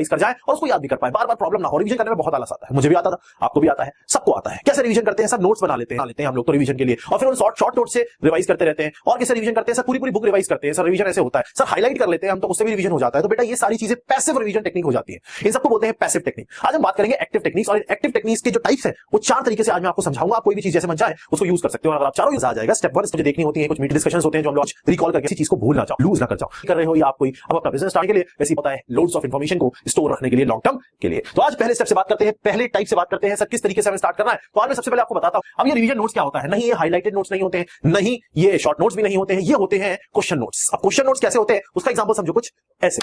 Revise कर जाए और उसको याद भी कर पाए, बार बार प्रॉब्लम ना हो। रिवीजन करने में बहुत आलस आता है, मुझे भी आता था, आपको भी आता है, सबको आता है। कैसे रिवीजन करते हैं सर? नोट्स बना लेते हैं हम लोग तो रिवीजन के लिए, और फिर उन शॉर्ट नोट से रिवाइज करते रहते हैं। और कैसे रिवीजन करते हैं सर? पूरी बुक रिवाइज करते हैं सर। रिवीजन ऐसे होता है सर, हाईलाइट कर लेते हैं हम तो उससे भी रिवीजन हो जाता है। तो बेटा ये सारी चीजें पैसिव रिवीजन टेक्निक हो जाती है, इन सबको बोलते हैं पैसिव टेक्निक। आज हम बात करेंगे एक्टिव टेक्निक्स, और एक्टिव टेक्निक्स के जो टाइप्स है वो 4 तरीके से आज मैं आपको समझाऊंगा। आप कोई भी चीज जैसे मन चाहे उसको यूज कर सकते हो, अगर आप चारों यूज आ जाएगा। स्टेप 1 मुझे देखनी होती है, कुछ मीटिंग डिस्कशंस होते हैं जो हम लोग रिकॉल करके किसी चीज को भूल ना जाओ, लूज ना कर जाओ, कर रहे हो या आप कोई अब अपना बिजनेस स्टार्ट के लिए वैसे होता है लोड्स ऑफ इंफॉर्मेशन को स्टोर रखने के लिए लॉन्ग टर्म के लिए। तो आज पहले स्टेप से बात करते हैं, पहले टाइप से बात करते हैं सर किस तरीके से हमें स्टार्ट करना है। तो आज मैं सबसे पहले आपको बताता हूं। अब ये रिवीजन नोट्स क्या होता है? नहीं ये हाईलाइटेड नोट्स नहीं होते हैं, नहीं ये शॉर्ट नोट्स भी नहीं होते हैं, ये होते हैं क्वेश्चन नोट्स। अब क्वेश्चन नोट्स कैसे होते हैं उसका एग्जांपल समझो कुछ ऐसे।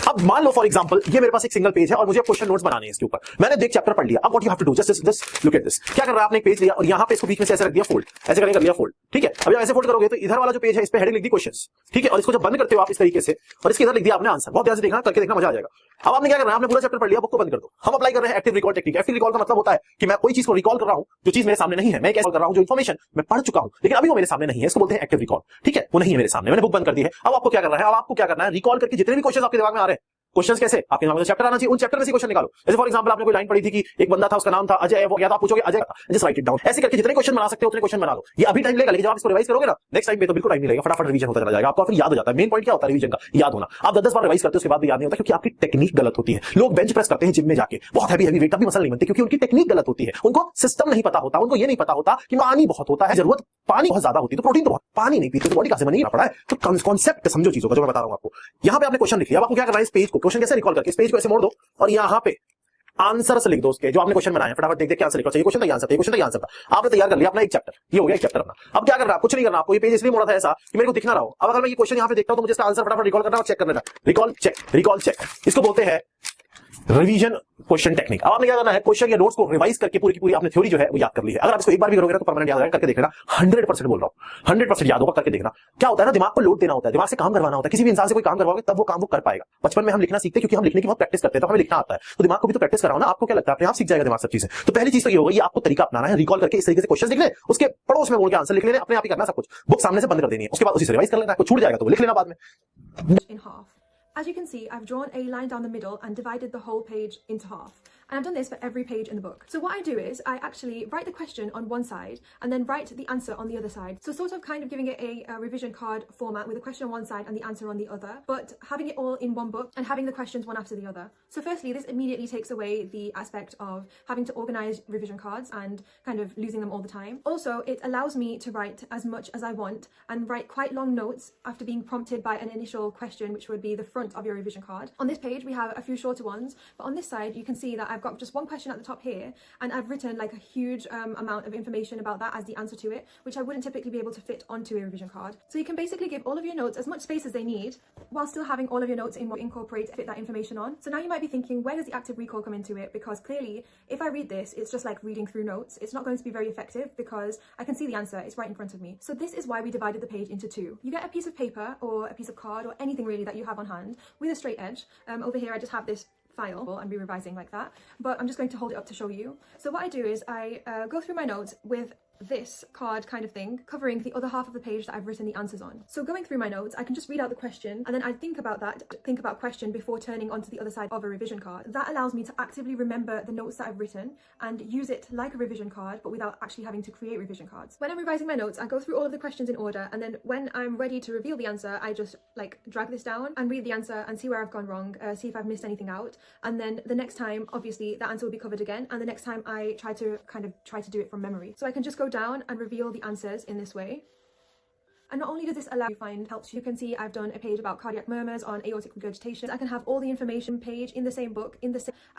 अब मान लो फॉर एग्जांपल ये मेरे पास एक सिंगल पेज है और मुझे क्वेश्चन नोट्स बनाने हैं इसके ऊपर। मैंने एक चैप्टर पढ़ लिया। अब what you have to do, just look at this. क्या कर रहा है आपने? एक पेज लिया और यहां पे इसको बीच में से ऐसे रख दिया फोल्ड, ऐसे करके कर लिया फोल्ड, ठीक है। अब जब ऐसे फोल्ड करोगे तो इधर वाला जो पेज है इस पे हेडिंग लिख दी क्वेश्चंस, ठीक है। और इसको जब बंद करते हो आप इस तरीके से और इसके इधर लिख दिया आपने आंसर। बहुत ध्यान से देखना, करके देखना, मजा आ जाएगा। अब आपने क्या करना है? आपने पूरा चैप्टर पढ़ लिया, बुक को बंद कर दो। हम अप्लाई कर रहे हैं active recall technique. Active recall का मतलब होता है कि मैं कोई चीज को रिकॉल कर रहा हूं जो चीज मेरे सामने नहीं है। मैं कैसे कर रहा हूं? जो इन्फॉर्मेशन मैं पढ़ चुका हूं लेकिन अभी वो मेरे सामने नहीं है, इसको बोलते हैं एक्टिव रिकॉल, ठीक है। वो नहीं है मेरे सामने, मैंने बुक बंद कर दी है। अब आपको क्या करना है? अब आपको क्या करना है? रिकॉल करके जितने भी क्वेश्चन आपके दिमाग में आ रहे हैं, क्वेश्चंस कैसे आपके दिमाग में चैप्टर आना चाहिए, उन चैप्टर में से क्वेश्चन निकालो। जैसे फॉर एग्जांपल आपने कोई लाइन पढ़ी थी कि एक बंदा था उसका नाम था अजय, वो या तो आप पूछोगे Ajay, just right it down. ऐसे करके जितने क्वेश्चन बना सकते हो उतने क्वेश्चन बना लो। ये अभी टाइम लगेगा लेकिन जब आप इसको रिवाइज करोगे ना नेक्स्ट टाइम पे तो बिल्कुल टाइम नहीं लगेगा, फटाफट रिवीजन होता चला जाएगा आपको, फिर याद हो जाता है। मेन पॉइंट क्या होता है रिवीजन का? याद होना। आप 10 बार रिवाइज करते हो उसके बाद भी याद नहीं होता क्योंकि आपकी टेक्निक गलत होती है। लोग बेंच प्रेस करते हैं जिम में जाके, बहुत हैवी वेट, तब भी मसल नहीं बनते क्योंकि उनकी टेक्निक गलत होती है। उनको सिस्टम नहीं पता होता, उनको ये नहीं पता होता कि पानी बहुत होता है, जरूरत पानी बहुत ज्यादा होती है तो प्रोटीन तो बहुत, पानी नहीं पीते तो बॉडी कहां से बनेगी पड़ा है। तो कॉन्सेप्ट समझो चीजों का जो मैं बता रहा हूं आपको। यहां पे आपने क्वेश्चन लिख लिया, अब आपको क्या करना है? इस पेज को क्वेश्चन कैसे रिकॉल करके इस पेज को ऐसे मोड़ दो और यहां पे आंसर से लिख दो उसके जो आपने क्वेश्चन बनाया। फटाफट देख क्या आंसर लिखो। चाहिए क्वेश्चन था आंसर था, क्वेश्चन था आंसर था। आपने तैयार कर लिया अपना एक चैप्टर, ये हो गया एक चैप्टर अपना। अब क्या करना? कुछ नहीं करना आपको। ये पेज इसलिए मोड़ा था ऐसा कि मेरे को दिखना रहा हो। अब अगर मैं ये क्वेश्चन यहां पे देखता हूं तो मुझे इसका आंसर फटाफट रिकॉल करना और चेक करना था। रिकॉल चेक, इसको बोलते हैं रिवीजन क्वेश्चन टेक्निक। अब आपने क्या करना है? क्वेश्चन या नोट्स को रिवाइज करके पूरी की पूरी आपने थ्योरी जो है वो याद कर ली है। अगर आप इसको एक बार भी करोगे ना तो परमानेंट याद रहेगा। करके देखना, 100% बोल रहा हूं, 100% याद होगा। करके देखना क्या होता है ना, दिमाग को लोड देना होता है, दिमाग से काम करवाना होता है। किसी भी इंसान से कोई काम करवाओगे तब वो काम वो कर पाएगा। बचपन में हम लिखना सीखते हैं क्योंकि हम लिखने की बहुत प्रैक्टिस करते हैं, तो हमें लिखना आता है। तो दिमाग को भी तो प्रैक्टिस कराओ ना। आपको क्या लगता है? अपने आप सीख जाएगा दिमाग सब चीजें। तो पहली चीज तो ये होगा, ये आपको तरीका अपनाना है रिकॉल करके इस तरीके से क्वेश्चन लिख ले, उसके पड़ोस में बोल के आंसर लिख लेने, अपने आप ही करना सब कुछ। बुक सामने से बंद कर देनी है, उसके बाद उसी से रिवाइज कर लेना। कुछ छूट जाएगा तो वो लिख लेना बाद में। In half. As you can see, I've drawn a line down the middle and divided the whole page into half. And I've done this for every page in the book. So what I do is I actually write the question on one side and then write the answer on the other side. So sort of kind of giving it a revision card format with the question on one side and the answer on the other, but having it all in one book and having the questions one after the other. So firstly, this immediately takes away the aspect of having to organize revision cards and kind of losing them all the time. Also, it allows me to write as much as I want and write quite long notes after being prompted by an initial question, which would be the front of your revision card. On this page, we have a few shorter ones, but on this side, you can see that I've got just one question at the top here, and I've written like a huge amount of information about that as the answer to it, which I wouldn't typically be able to fit onto a revision card. So you can basically give all of your notes as much space as they need, while still having all of your notes incorporate fit that information on. So now you might be thinking, where does the active recall come into it? Because clearly, if I read this, it's just like reading through notes. It's not going to be very effective because I can see the answer, it's right in front of me. So this is why we divided the page into two. You get a piece of paper or a piece of card or anything really that you have on hand with a straight edge. Over here, I just have this file and be revising like that, but I'm just going to hold it up to show you. So what I do is I go through my notes with this card kind of thing covering the other half of the page that I've written the answers on. So going through my notes, I can just read out the question and then I think about question before turning onto the other side of a revision card. That allows me to actively remember the notes that I've written and use it like a revision card, but without actually having to create revision cards. When I'm revising my notes, I go through all of the questions in order, and then when I'm ready to reveal the answer, I just like drag this down and read the answer and see where I've gone wrong, see if I've missed anything out, and then the next time, obviously, the answer will be covered again, and the next time I try to do it from memory. So I can just go down and reveal the answers in this way. And not only does this allow you to find helps, you can see I've done a page about cardiac murmurs on aortic regurgitation. I can have all the information page in the same book,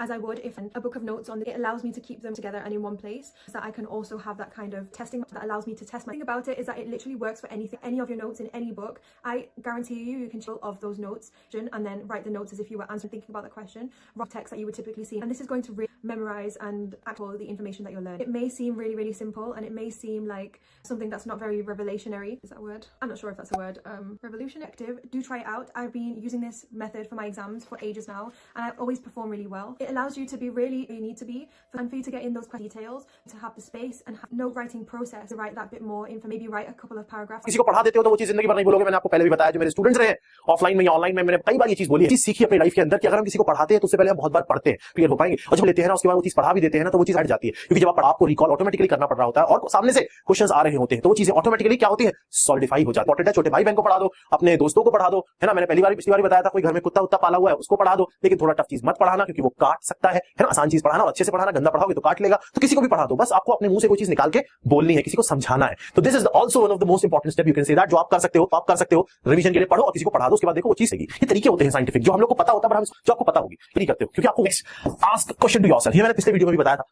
as I would if a book of notes on. It allows me to keep them together and in one place, so that I can also have that kind of testing that allows me to test. My thing about it is that it literally works for anything, any of your notes in any book. I guarantee you can chill of those notes and then write the notes as if you were answering, thinking about the question, rough text that you would typically see. And this is going to memorize and act all the information that you're learning. It may seem really, really simple, and it may seem like something that's not very revelationary. Is that a word? method. I'm not sure if that's a word. Revolution active. Do try it out. I've been using this method for my exams for ages now, and I always perform really well. It allows you to be really who you need to be, and for you to get in those details, to have the space and have note writing process to write that bit more info. Maybe write a couple of paragraphs. किसी को पढ़ा देते हो तो वो चीज जिंदगी भर नहीं भूलोगे। मैंने आपको पहले भी बताया, जो मेरे स्टूडेंट्स रहे ऑफलाइन में या ऑनलाइन में, मैंने कई बार ये चीज बोली है, चीज सीखी अपनी लाइफ के अंदर कि अगर हम किसी को पढ़ाते हैं तो उससे पहले हम बहुत बार पढ़ते हैं, क्लियर हो पाएंगे, और जब लेते हैं ना उसके बाद वो चीज पढ़ा भी देते हैं ना तो वो चीज हट जाती है, क्योंकि जब आप आपको रिकॉल ऑटोमेटिकली करना पड़ रहा होता है और सामने से क्वेश्चंस आ रहे होते हैं तो वो चीजें ऑटोमेटिकली क्या होती है, सॉलिडिफाई हो जाती है। इंपॉर्टेंट है, छोटे भाई बहन को पढ़ा दो, अपने दोस्तों को पढ़ा दो, है ना। मैंने पिछली बार बताया था, कोई घर में कुत्ता पाला हुआ है उसको पढ़ा दो, लेकिन थोड़ा टफ चीज मत पढ़ाना क्योंकि वो काट सकता है ना। आसान चीज पढ़ाना और अच्छे से पढ़ाना, गंदा पढ़ाओगे तो काट लेगा। तो किसी को भी पढ़ा दो, बस आपको अपने मुंह से कोई चीज निकाल के बोलनी है, किसी को समझाना है। तो this is also one of the most important step you can say that, जो आप कर सकते हो। तो आप कर सकते हो रिवीजन के लिए पढ़ो और किसी को पढ़ा दो, उसके बाद देखो वो चीज सही। ये तरीके होते हैं साइंटिफिक, जो हम लोग को पता होता है, पर हम जो आपको पता होगी नहीं करते हो, क्योंकि आपको आस्क क्वेश्चन टू योरसेल्फ। ये मैंने पिछले वीडियो में भी बताया था,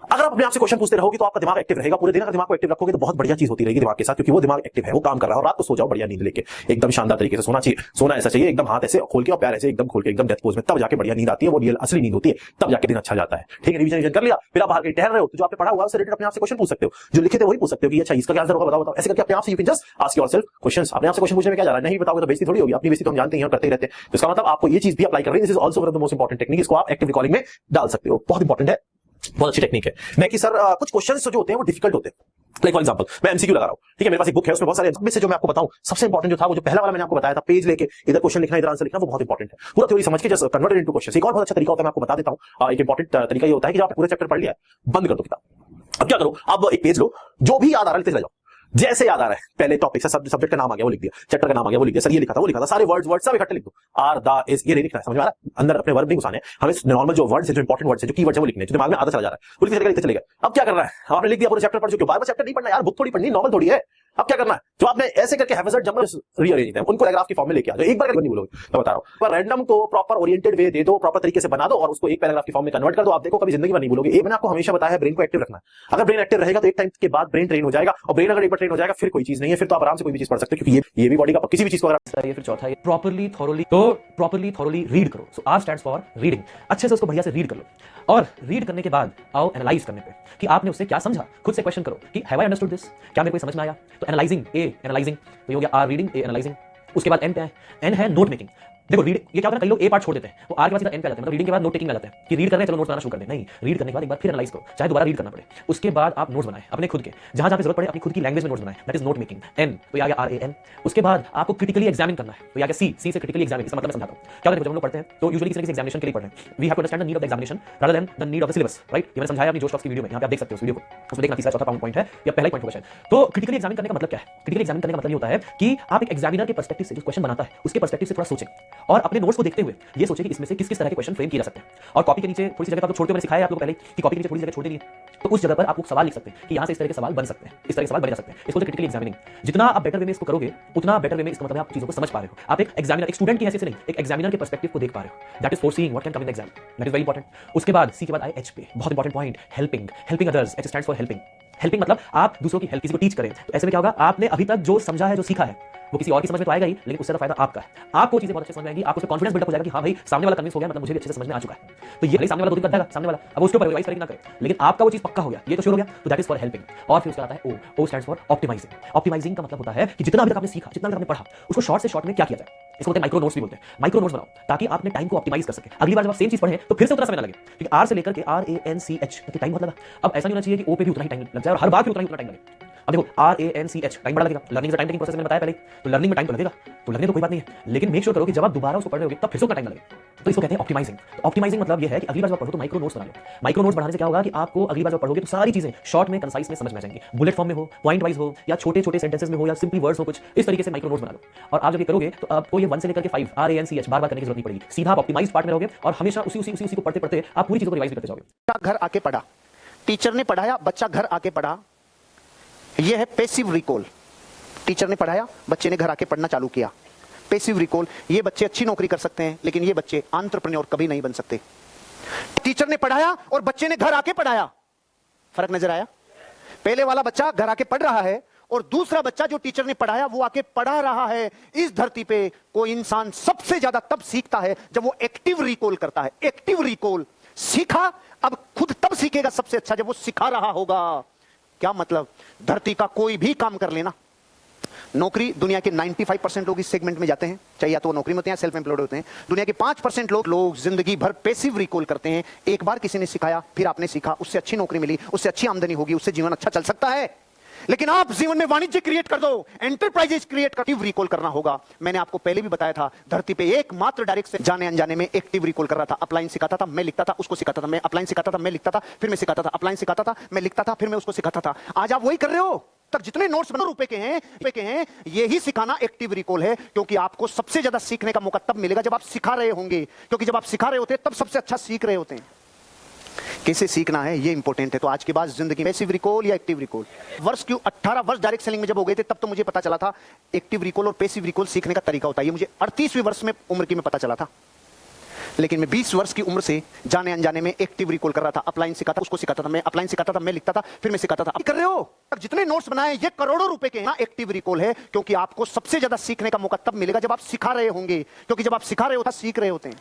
अगर आप अपने आप से क्वेश्चन पूछते रहोगे तो आपका दिमाग एक्टिव रहेगा पूरे दिन। अगर दिमाग को एक्टिव रखोगे तो बहुत बढ़िया चीज होती रहेगी दिमाग के साथ, क्योंकि वो दिमाग एक्टिव है, वो काम कर रहा है। और रात को सो जाओ बढ़िया नींद लेके, एकदम शानदार तरीके से सोना चाहिए। सोना ऐसा चाहिए एकदम हाथ ऐसे खोल के और पैर ऐसे एकदम खोल के, एकदम डेथ पोज में, तब जाके बढ़िया नींद आती है। वो रियल असली नींद होती है, तब जाके दिन अच्छा जाता है। ठीक है, रिवीजन कर लिया, फिर आप बाहर कहीं टहल रहे हो तो जो आपने पढ़ा हुआ है उससे रिलेटेड अपने आप से क्वेश्चन पूछ सकते हो। जो लिखे थे वही पूछ सकते हो कि अच्छा इसका क्या आंसर होगा, बताओ बताओ। ऐसे करके अपने आप से you can just ask yourself questions. अपने आप से क्वेश्चन पूछने में क्या जा रहा है, नहीं बताओगे तो बेइज्जती थोड़ी होगी। अपनी बेइज्जती तो हम जानते हैं और करते ही रहते हैं। तो इसका मतलब आपको ये चीज भी अप्लाई कर रही है। This is also one of the most important technique. इसको आप एक्टिव रिकॉलिंग में डाल सकते हो, बहुत इंपॉर्टेंट है, बहुत अच्छी टेक्निक है। मैं कि सर कुछ क्वेश्चंस जो होते हैं वो डिफिकल्ट होते हैं। लाइक फॉर एग्जांपल मैं एमसीक्यू लगा रहा हूं, ठीक है, मेरे पास एक बुक है, उसमें बहुत सारे में से जो मैं आपको बताऊं सबसे इंपॉर्टेंट जो था, वो जो पहला वाला मैंने आपको बताया था, पेज लेके इधर क्वेश्चन लिखना इधर आंसर लिखना, वो बहुत इंपॉर्टेंट है। पूरा थ्योरी समझ के जस्ट कन्वर्ट इनटू क्वेश्चन। एक और बहुत अच्छा तरीका होता है, मैं आपको बता देता हूं। एक इंपॉर्टेंट तरीका ये होता है कि जब आपने पूरा चैप्टर पढ़ लिया है, बंद कर दो किताब। अब क्या करो, अब एक पेज लो, जो भी याद आ रहा है लिखते चले जाओ, जैसे याद आ रहा है। पहले टॉपिक से सब्जेक्ट का नाम आ गया वो लिख दिया, चैप्टर का नाम आ गया वो लिख दिया, सर ये लिखा था वो लिखा था, सारे वर्ड्स सब इकट्ठे लिख दो। आर द इज ये नहीं लिखना है, समझ में आ रहा है। अंदर अपने वर्ब नहीं घुसाने, हमें नॉर्मल जो वर्ड्स है, जो इंपॉर्टेंट वर्ड्स है, जो कीवर्ड्स है वो लिखने, जो दिमाग में आधा चला जा रहा है वो लिखते चले गए। अब क्या कर रहा है, आपने लिख दिया पूरा चैप्टर पढ़ चुके हो, बार-बार चैप्टर नहीं पढ़ना यार, बुक थोड़ी पढ़नी, नॉवल थोड़ी है। अब क्या करना है, जो आपने ऐसे करके हैफज़र्ड जम्बल रीअरेंज है उनको पैराग्राफ की फॉर्म में लेके आ जाओ। एक बार नहीं बोलोगे, मैं बता रहा हूं। पर रैंडम को प्रॉपर ओरिएंटेड वे दे दो, प्रॉपर तरीके से बना दो और उसको एक पैराग्राफ की फॉर्म में कन्वर्ट कर दो। आप देखो कभी जिंदगी में नहीं बोलोगे। ये मैंने आपको हमेशा बताया है, ब्रेन को एक्टिव रखना। अगर ब्रेन एक्टिव रहेगा तो एक टाइम के बाद ब्रेन ट्रेन हो जाएगा, और ब्रेन अगर एक बार ट्रेन हो जाएगा फिर कोई चीज नहीं है, फिर तो आप आराम से कोई भी चीज पढ़ सकते हो, क्योंकि ये भी बॉडी का किसी भी चीज को अगर ये फिर चौथा है प्रॉपर्ली थॉरोली रीड करो। सो आर स्टैंड्स फॉर रीडिंग। अच्छे से उसको बढ़िया से रीड कर लो, और रीड करने के बाद आओ एनालाइज करने पे कि आपने उससे क्या समझा। खुद से क्वेश्चन करो कि हैव आई अंडरस्टूड दिस, क्या मेरे को समझ में आया। तो एनालाइजिंग, एनालाइजिंग तो ये हो गया आर रीडिंग, ए एनालाइजिंग। उसके बाद एन पे है, एन है नोट मेकिंग। देखो रीड, ये क्या होता है, कई लोग ए पार्ट छोड़ देते हैं, वो आर के बाद सीधा एन पे आ जाते हैं, मतलब रीडिंग के बाद नोट टेकिंग आ जाते हैं कि रीड कर रहे हैं चलो नोट बनाना शुरू कर दें। नहीं, रीड करने के बाद एक बार फिर एनालाइज करो, चाहे दोबारा रीड करना पड़े। उसके बाद आप नोट्स बनाएं अपने खुद के, जहां पे जरूरत पड़े अपनी खुद की लैंग्वेज में नोट्स बनाएं, दैट इज नोट मेकिंग। एन तो ये आ गया आर ए एन। उसके बाद आपको क्रिटिकली एग्जामिन करना है, तो ये आ गया सी, सी से क्रिटिकली एग्जामिन। इसका मतलब मैं समझाता हूं क्या होता है। जब हम लोग पढ़ते हैं तो यूजुअली किसी एग्जामिनेशन के लिए पढ़ते हैं, we have to understand the need of the examination rather than the need of the syllabus, right. ये मैंने समझाया अपनी जोश टॉक्स की वीडियो में, यहां पे आप देख सकते हो उस वीडियो को, उसमें देखना तीसरा चौथा पॉइंट है या पहला पॉइंट होगा शायद। तो क्रिटिकली एग्जामिन करने का मतलब क्या है, क्रिटिकली एग्जामिन करने का मतलब ये होता है कि आप एक एग्जामिनर के पर्सपेक्टिव से जो क्वेश्चन बनाता है उसके पर्सपेक्टिव से थोड़ा सोचें, और अपने नोट्स को देखते हुए ये सोचें कि इसमें से किस किस तरह के क्वेश्चन फ्रेम किए जा सकते हैं। और कॉपी के नीचे थोड़ी सी जगह आप छोड़ते हुए, मैंने सिखाया आप लोगों को पहले कि कॉपी के नीचे थोड़ी जगह छोड़ देनी है, तो उस जगह पर आप सवाल लिख सकते हैं कि यहां से इस तरह के सवाल बन सकते हैं, इस तरह के सवाल बन जा सकते हैं। इसको क्रिटिकली एग्जामिनिंग। जितना आप बेटर वे में इसको करोगे उतना बेटर वे में, इसका मतलब आप चीजों को समझ पा रहे हो। आप एक एग्जामिनर, एक स्टूडेंट की हैसियत से नहीं, एक एग्जामिनर के पर्सपेक्टिव को देख पा रहे हो। That is foreseeing what can come in the exam, that is very important. उसके बाद सी के बाद आई एच पे, बहुत important point, helping others. H stands for helping. Helping मतलब आप दूसरों की हेल्प, किसी को टीच करें। तो ऐसे में क्या होगा, आपने अभी तक जो समझा है, जो सीखा है, वो किसी और की समझ में तो आएगा ही, लेकिन उससे ज्यादा फायदा आपका है। आपको चीजें बहुत अच्छे समझ में आएंगी, आपको उससे कॉन्फिडेंस बिल्डअप हो जाएगा कि हाँ भाई सामने वाला कन्विंस हो गया, मतलब मुझे भी अच्छे से समझ में आ चुका है। तो ये सामने वाला दो दिन कर देगा, सामने वाला अब उसके ऊपर रिवाइज करेगा ना करे, लेकिन आपका वो चीज पक्का हो गया, ये तो शुरू हो गया। तो दैट इज फॉर हेल्पिंग। और फिर उसका आता है ओ स्टैंड्स फॉर ऑप्टिमाइजिंग। ऑप्टिमाइजिंग का मतलब होता है कि जितना अभी तक आपने सीखा, जितना अभी आपने पढ़ा, उसको शॉर्ट से शॉर्ट में क्या किया जाए। इसको बोलते हैं माइक्रो नोट्स भी बोलते हैं। माइक्रो नोट्स बनाओ ताकि आप अपने टाइम को ऑप्टिमाइज कर सके। अगली बार जब आप सेम चीज पढ़ें तो फिर से उतना समय ना लगे, क्योंकि आर से लेकर के RANCH टाइम बहुत लगा। अब ऐसा नहीं होना चाहिए कि ओ पे भी उतना ही टाइम लग जाए और हर बार भी उतना ही टाइम लगे। अब देखो RANCH टाइम बड़ा लगेगा, लर्निंग टाइम टेकिंग प्रोसेस मैंने बताया पहले, तो लर्निंग में टाइम तो लगेगा, तो लगने तो कोई बात नहीं है, लेकिन मेक श्योर करो कि जब आप दोबारा उसको पढ़ रहे होगे तब फिर से उतना टाइम लगे। तो इसको कहते हैं ऑप्टिमाइजिंग। तो ऑप्टिमाइजिंग मतलब ये है कि अगली बार जब पढ़ो तो माइक्रो नोट्स बना लो। माइक्रो नोट्स बढ़ाने से क्या होगा कि आपको अगली बार जब पढ़ोगे तो सारी चीजें शॉर्ट में, कंसाइज में समझ में आ जाएंगी। बुलेट फॉर्म में हो, पॉइंट वाइज हो, या छोटे छोटे सेंटेंसेस में हो, या सिंपली वर्ड्स हो, कुछ इस तरीके से माइक्रो नोट्स बना लो। और आप जब ये करोगे तो आपको ये 1 से लेकर के 5 RANCH बार बार करने की जरूरत नहीं पड़ेगी। सीधा आप ऑप्टिमाइज्ड पार्ट में रहोगे और हमेशा उसी को पढ़ते पढ़ते आप पूरी चीजों को रिवाइज करते जाओगे। घर आके पढ़ा, टीचर ने पढ़ाया, बच्चा घर आके पढ़ा, यह है पैसिव रिकॉल। टीचर ने पढ़ाया, बच्चे ने घर आके पढ़ना चालू किया, पैसिव रिकॉल। ये बच्चे अच्छी नौकरी कर सकते हैं, लेकिन ये बच्चे एंटरप्रेन्योर कभी नहीं बन सकते। टीचर ने पढ़ाया और बच्चे ने घर आके पढ़ाया, फर्क नजर आया? पहले वाला बच्चा घर आके पढ़ रहा है और दूसरा बच्चा जो टीचर ने पढ़ाया वो आके पढ़ा रहा है। इस धरती पे कोई इंसान सबसे ज्यादा तब सीखता है जब वो एक्टिव रिकॉल करता है। एक्टिव रिकॉल सीखा, अब खुद तब सीखेगा सबसे अच्छा जब वो सिखा रहा होगा। क्या मतलब? धरती का कोई भी काम कर लेना, नौकरी दुनिया के 95% लोग इस सेगमेंट में जाते हैं, चाहे या तो वो नौकरी में होते हैं या सेल्फ एम्प्लॉयड होते हैं। दुनिया के 5% लोग जिंदगी भर पैसिव रिकॉल करते हैं। एक बार किसी ने सिखाया, फिर आपने सीखा, उससे अच्छी नौकरी मिली, उससे अच्छी आमदनी होगी, उससे जीवन अच्छा चल सकता है। लेकिन आप जीवन में वाणिज्य क्रिएट कर दो, एंटरप्राइजेस क्रिएट कर, एक्टिव रिकॉल करना होगा। मैंने आपको पहले भी बताया था, धरती पे एकमात्र डायरेक्ट से जाने अनजाने में एक्टिव रिकॉल कर रहा था। अपलाइन सिखाता था, मैं लिखता था, उसको सिखाता था, मैं अपलाइन सिखाता था, मैं लिखता था, फिर मैं सिखाता था, अपलाइन सिखाता था, मैं लिखता था, फिर मैं उसको सिखाता था। आज आप वही कर रहे हो। तक जितने नोट्स बनो रुपए के हैं, यही सिखाना एक्टिव रिकॉल है, क्योंकि आपको सबसे ज्यादा सीखने का मौका तब मिलेगा जब आप सिखा रहे होंगे, क्योंकि जब आप सिखा रहे होते हैं तब सबसे अच्छा सीख रहे होते हैं। कैसे सीखना है ये इंपॉर्टेंट है। तो आज के बाद जिंदगी में पैसिव रिकॉल या एक्टिव रिकॉल, वर्ष क्यों 18 वर्ष डायरेक्ट सेलिंग में जब हो गए थे तब तो मुझे पता चला था एक्टिव रिकॉल और पैसिव रिकॉल सीखने का तरीका होता है। ये मुझे 38वें वर्ष में उम्र की में पता चला था, लेकिन मैं 20 वर्ष की उम्र से जाने अनजाने में एक्टिव रिकॉल कर रहा था। अपलाइन सिखाता, उसको सिखाता था, मैं अपलाइन सिखाता था, मैं लिखता था, फिर मैं सिखाता था। कर रहे हो जितने नोट्स बनाए ये करोड़ों रुपए के हैं। एक्टिव रिकॉल है, क्योंकि आपको सबसे ज्यादा सीखने का मौका तब मिलेगा जब आप सिखा रहे होंगे, क्योंकि जब आप सिखा रहे होते सीख रहे होते हैं।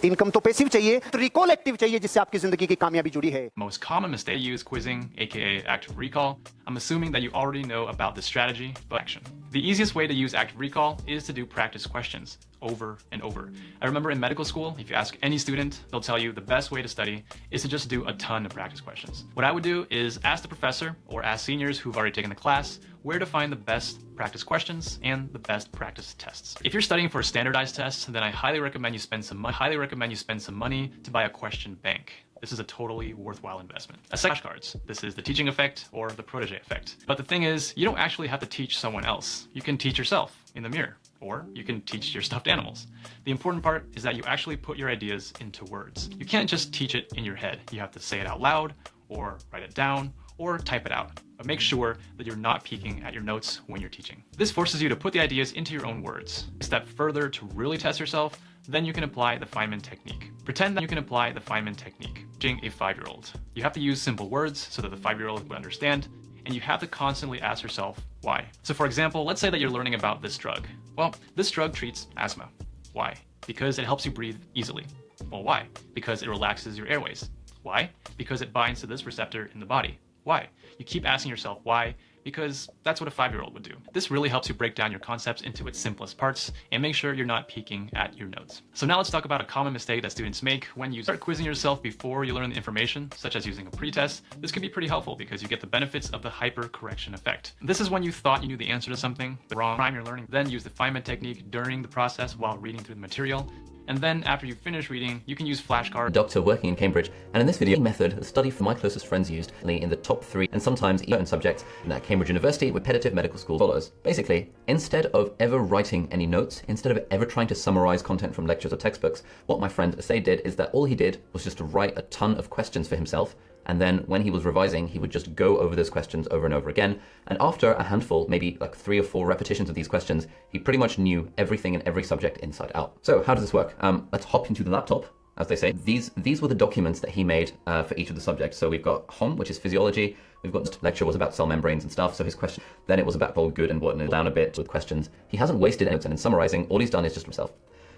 इनकम तो पैसिव चाहिए, तो रिकॉल एक्टिव चाहिए, जिससे आपकी जिंदगी की कामयाबी जुड़ी है। Most common mistake use quizzing, aka active recall. I'm assuming that you already know about this strategy, but action. The easiest way to use active recall is to do practice questions over and over. I remember in medical school, if you ask any student, they'll tell you the best way to study is to just do a ton of practice questions. What I would do is ask the professor or ask seniors who've already taken the class where to find the best practice questions and the best practice tests. If you're studying for a standardized test, then I highly recommend you spend some money to buy a question bank. This is a totally worthwhile investment. Flashcards. This is the teaching effect or the protege effect. But the thing is, you don't actually have to teach someone else. You can teach yourself in the mirror, or you can teach your stuffed animals. The important part is that you actually put your ideas into words. You can't just teach it in your head. You have to say it out loud, or write it down, or type it out. But make sure that you're not peeking at your notes when you're teaching. This forces you to put the ideas into your own words. A step further to really test yourself, then you can apply the Feynman technique. Pretend that you can apply the Feynman technique, teaching a 5-year-old. You have to use simple words so that the 5-year-old would understand, and you have to constantly ask yourself why. So for example, let's say that you're learning about this drug. Well, this drug treats asthma. Why? Because it helps you breathe easily. Well, why? Because it relaxes your airways. Why? Because it binds to this receptor in the body. Why? You keep asking yourself why, because that's what a 5-year-old would do. This really helps you break down your concepts into its simplest parts and make sure you're not peeking at your notes. So now let's talk about a common mistake that students make when you start quizzing yourself before you learn the information, such as using a pretest. This can be pretty helpful because you get the benefits of the hyper-correction effect. This is when you thought you knew the answer to something, the wrong time you're learning, then use the Feynman technique during the process while reading through the material. And then after you finish reading, you can use flashcards. Doctor working in Cambridge, and in this video method, the study for my closest friends used in the top 3 and sometimes even subjects at Cambridge University with competitive medical school follows. Basically, instead of ever writing any notes, instead of ever trying to summarize content from lectures or textbooks, what my friend Asay did is that all he did was just to write a ton of questions for himself. And then when he was revising, he would just go over those questions over and over again. And after a handful, maybe like 3 or 4 repetitions of these questions, he pretty much knew everything in every subject inside out. So how does this work? Let's hop into the laptop, as they say. These were the documents that he made for each of the subjects. So we've got HOM, which is physiology. We've got this lecture was about cell membranes and stuff. So his question, then it was about all good and what, and down a bit with questions. He hasn't wasted any time in summarizing. All he's done is just himself.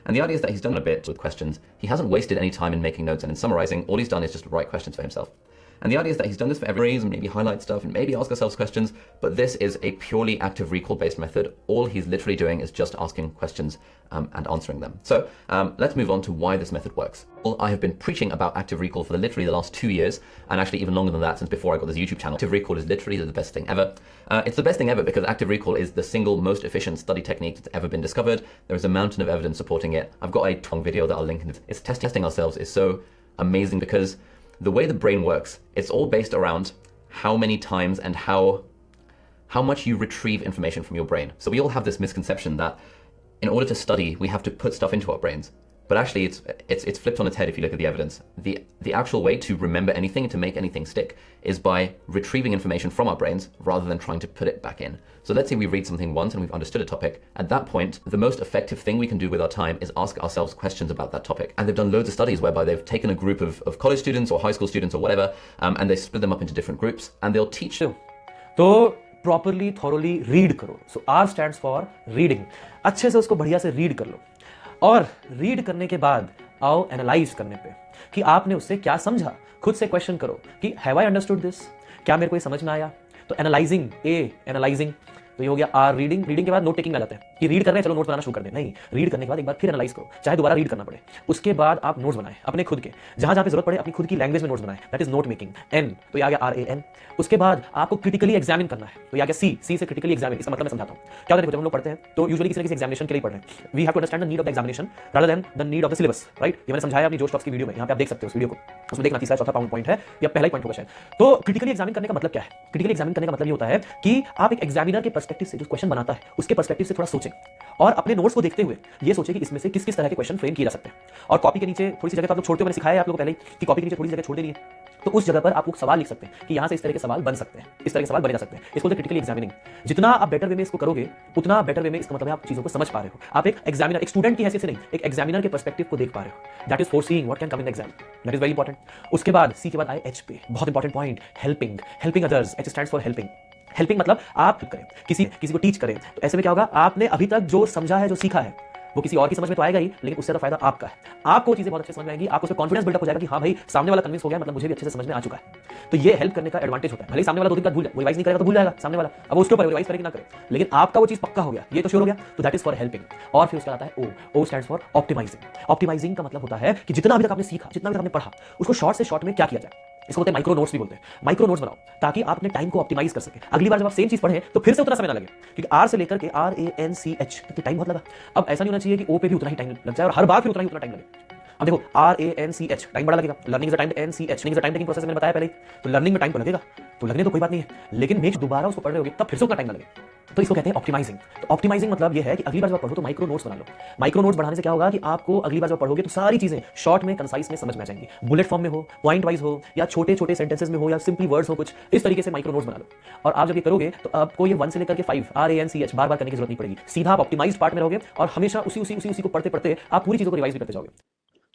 And the idea is that he's done a bit with questions. He hasn't wasted any time in making notes and in summarizing. All he's done is just write questions for himself. And the idea is that he's done this for every reason, maybe highlight stuff and maybe ask ourselves questions, but this is a purely active recall based method. All he's literally doing is just asking questions and answering them. So let's move on to why this method works. Well, I have been preaching about active recall for literally the last 2 years, and actually even longer than that since before I got this YouTube channel. Active recall is literally the best thing ever. It's the best thing ever because active recall is the single most efficient study technique that's ever been discovered. There is a mountain of evidence supporting it. I've got a long video that I'll link in. It's testing ourselves is so amazing because the way the brain works, it's all based around how many times and how much you retrieve information from your brain. So we all have this misconception that in order to study, we have to put stuff into our brains. But actually, it's flipped on its head if you look at the evidence. The actual way to remember anything, to make anything stick, is by retrieving information from our brains rather than trying to put it back in. So let's say we read something once and we've understood a topic. At that point, the most effective thing we can do with our time is ask ourselves questions about that topic. And they've done loads of studies whereby they've taken a group of college students or high school students or whatever, and they split them up into different groups, and they'll teach. तो properly, thoroughly read करो. So R stands for reading. अच्छे से उसको बढ़िया से read कर लो. और read करने के बाद आओ एनालाइज करने पे कि आपने उससे क्या समझा. खुद से क्वेश्चन करो कि हैव आई अंडरस्टूड दिस, क्या मेरे को ये समझ में आया. तो एनालाइजिंग तो ये हो गया आर रीडिंग। रीडिंग के बाद नोट टेकिंग आ जाते हैं कि रीड कर रहे हैं, चलो नोट्स बनाना शुरू कर दें। नहीं, रीड करने के बाद एक बार फिर एनालाइज करो, चाहे दोबारा रीड करना पड़े। उसके बाद आप नोट्स बनाएं अपने खुद के, जहां जहां पे जरूरत पड़े अपनी खुद की लैंग्वेज में नोट्स बनाएं, दैट इज नोट मेकिंग। एन तो ये आ गया RAN। उसके बाद आपको क्रिटिकली एग्जामिन करना है, तो ये आ गया सी से क्रिटिकली एग्जामिन। इसका मतलब मैं समझाता हूं क्या होता है। जब हम लोग पढ़ते हैं तो यूजुअली किसी न किसी एग्जामिनेशन के लिए पढ़ रहे हैं, we have to understand the need of the examination rather than the need of the syllabus, right. ये मैंने समझाया अपनी जोश टॉक्स की वीडियो में, यहाँ पे आप देख सकते हो उस वीडियो को, उसमें देखना तीसरा चौथा पॉइंट है या पहला ही पॉइंट होगा शायद। तो क्रिटिकली एग्जामिन करने का मतलब क्या है? क्रिटिकली एग्जामिन करने का मतलब ये होता है कि आप एक एग्जामिनर के पर्सपेक्टिव से जो क्वेश्चन बनाता है उसके पर्सपेक्टिव से थोड़ा सोचें और अपने नोट्स को देखते हुए ये सोचें कि इसमें से किस किस तरह के क्वेश्चन फ्रेम किए जा सकते हैं। और कॉपी के नीचे थोड़ी सी जगह तो आप लोग छोड़ते हो, मैंने सिखाया है आप लोगों को पहले ही कि कॉपी के नीचे थोड़ी सी जगह छोड़ देनी है, तो उस जगह पर आप सवाल लिख सकते हैं कि यहां से इस तरह के सवाल बन सकते हैं, इस तरह के सवाल बने जा सकते हैं। इसको क्रिटिकली एग्जामिनिंग। जितना आप बेटर वे में इसको करोगे उतना बेटर वे में, इसका मतलब है आप चीजों को समझ पा रहे हो। आप एक एग्जामिनर, एक स्टूडेंट की हैसियत से नहीं, एक एग्जामिनर के पर्सपेक्टिव को देख पा रहे हो। That is foreseeing what can come in the exam, that is very important. उसके बाद सी के बाद आए H पे, बहुत important point, helping. Helping others, H stands for helping. Helping मतलब आप करें, किसी को टीच करें। तो ऐसे में क्या होगा, आपने अभी तक जो समझा है, जो सीखा है, वो किसी और की समझ में तो आएगा ही, लेकिन उससे ज्यादा फायदा आपका है। आपको चीजें बहुत अच्छे समझ में आएंगी, आपको उसमें कॉन्फिडेंस बिल्डअप हो जाएगा कि हाँ भाई सामने वाला कन्विंस हो गया, मतलब मुझे भी अच्छे से समझ में आ चुका है। तो ये हेल्प करने का एडवांटेज होता है। भले सामने वाला 2 दिन बाद भूल जाए, रिवाइज नहीं करेगा तो भूल जाएगा सामने वाला, अब उसके ऊपर रिवाइज करेगा ना करे, लेकिन आपका वो चीज पक्का हो गया, ये तो श्योर हो गया, तो दैट इज फॉर हेल्पिंग। और फिर उसका आता है O stands for optimising. Optimising का मतलब होता है कि जितना अभी तक आपने सीखा, जितना भी आपने पढ़ा, उसको शॉर्ट से शॉर्ट में क्या किया जाए। इसको बोलते हैं माइक्रो नोट्स भी बोलते हैं। माइक्रो नोट्स बनाओ ताकि आप अपने टाइम को ऑप्टिमाइज कर सके। अगली बार जब आप सेम चीज पढ़ें तो फिर से उतना समय ना लगे, क्योंकि R से लेकर के RANCH तो टाइम बहुत लगा। अब ऐसा नहीं होना चाहिए कि O पे भी उतना ही टाइम लग जाए और हर बार फिर उतना टाइम लगे। अब देखो RANCH टाइम बड़ा लगेगा, learning is a time, NCH learning is a time taking process, मैंने बताया पहले। तो लर्निंग में टाइम तो लगेगा, तो लगने तो कोई बात नहीं है, लेकिन मेक दोबारा उसको पढ़ रहे होगे तब फिर से उतना टाइम ना लगे। तो इसको कहते हैं ऑप्टिमाइजिंग। तो ऑप्टिमाइजिंग मतलब ये है कि अगली बार जब आप पढ़ो तो माइक्रो नोट्स बना लो। माइक्रो नोट्स बढ़ाने से क्या होगा कि आपको अगली बार जब पढ़ोगे तो सारी चीजें शॉर्ट में, कंसाइज में समझ में आ जाएंगी। बुलेट फॉर्म में हो, पॉइंट वाइज हो, या छोटे छोटे सेंटेंसेस में हो, या सिंपली वर्ड्स हो, कुछ इस तरीके से माइक्रो नोट्स बना लो। और आप जब ये करोगे तो आपको ये 1 से लेकर के 5 RANCH बार बार करने की जरूरत नहीं पड़ेगी। सीधा आप ऑप्टिमाइज्ड पार्ट में रहोगे और हमेशा उसी को पढ़ते पढ़ते आप पूरी चीजों को रिवाइज भी करते जाओगे।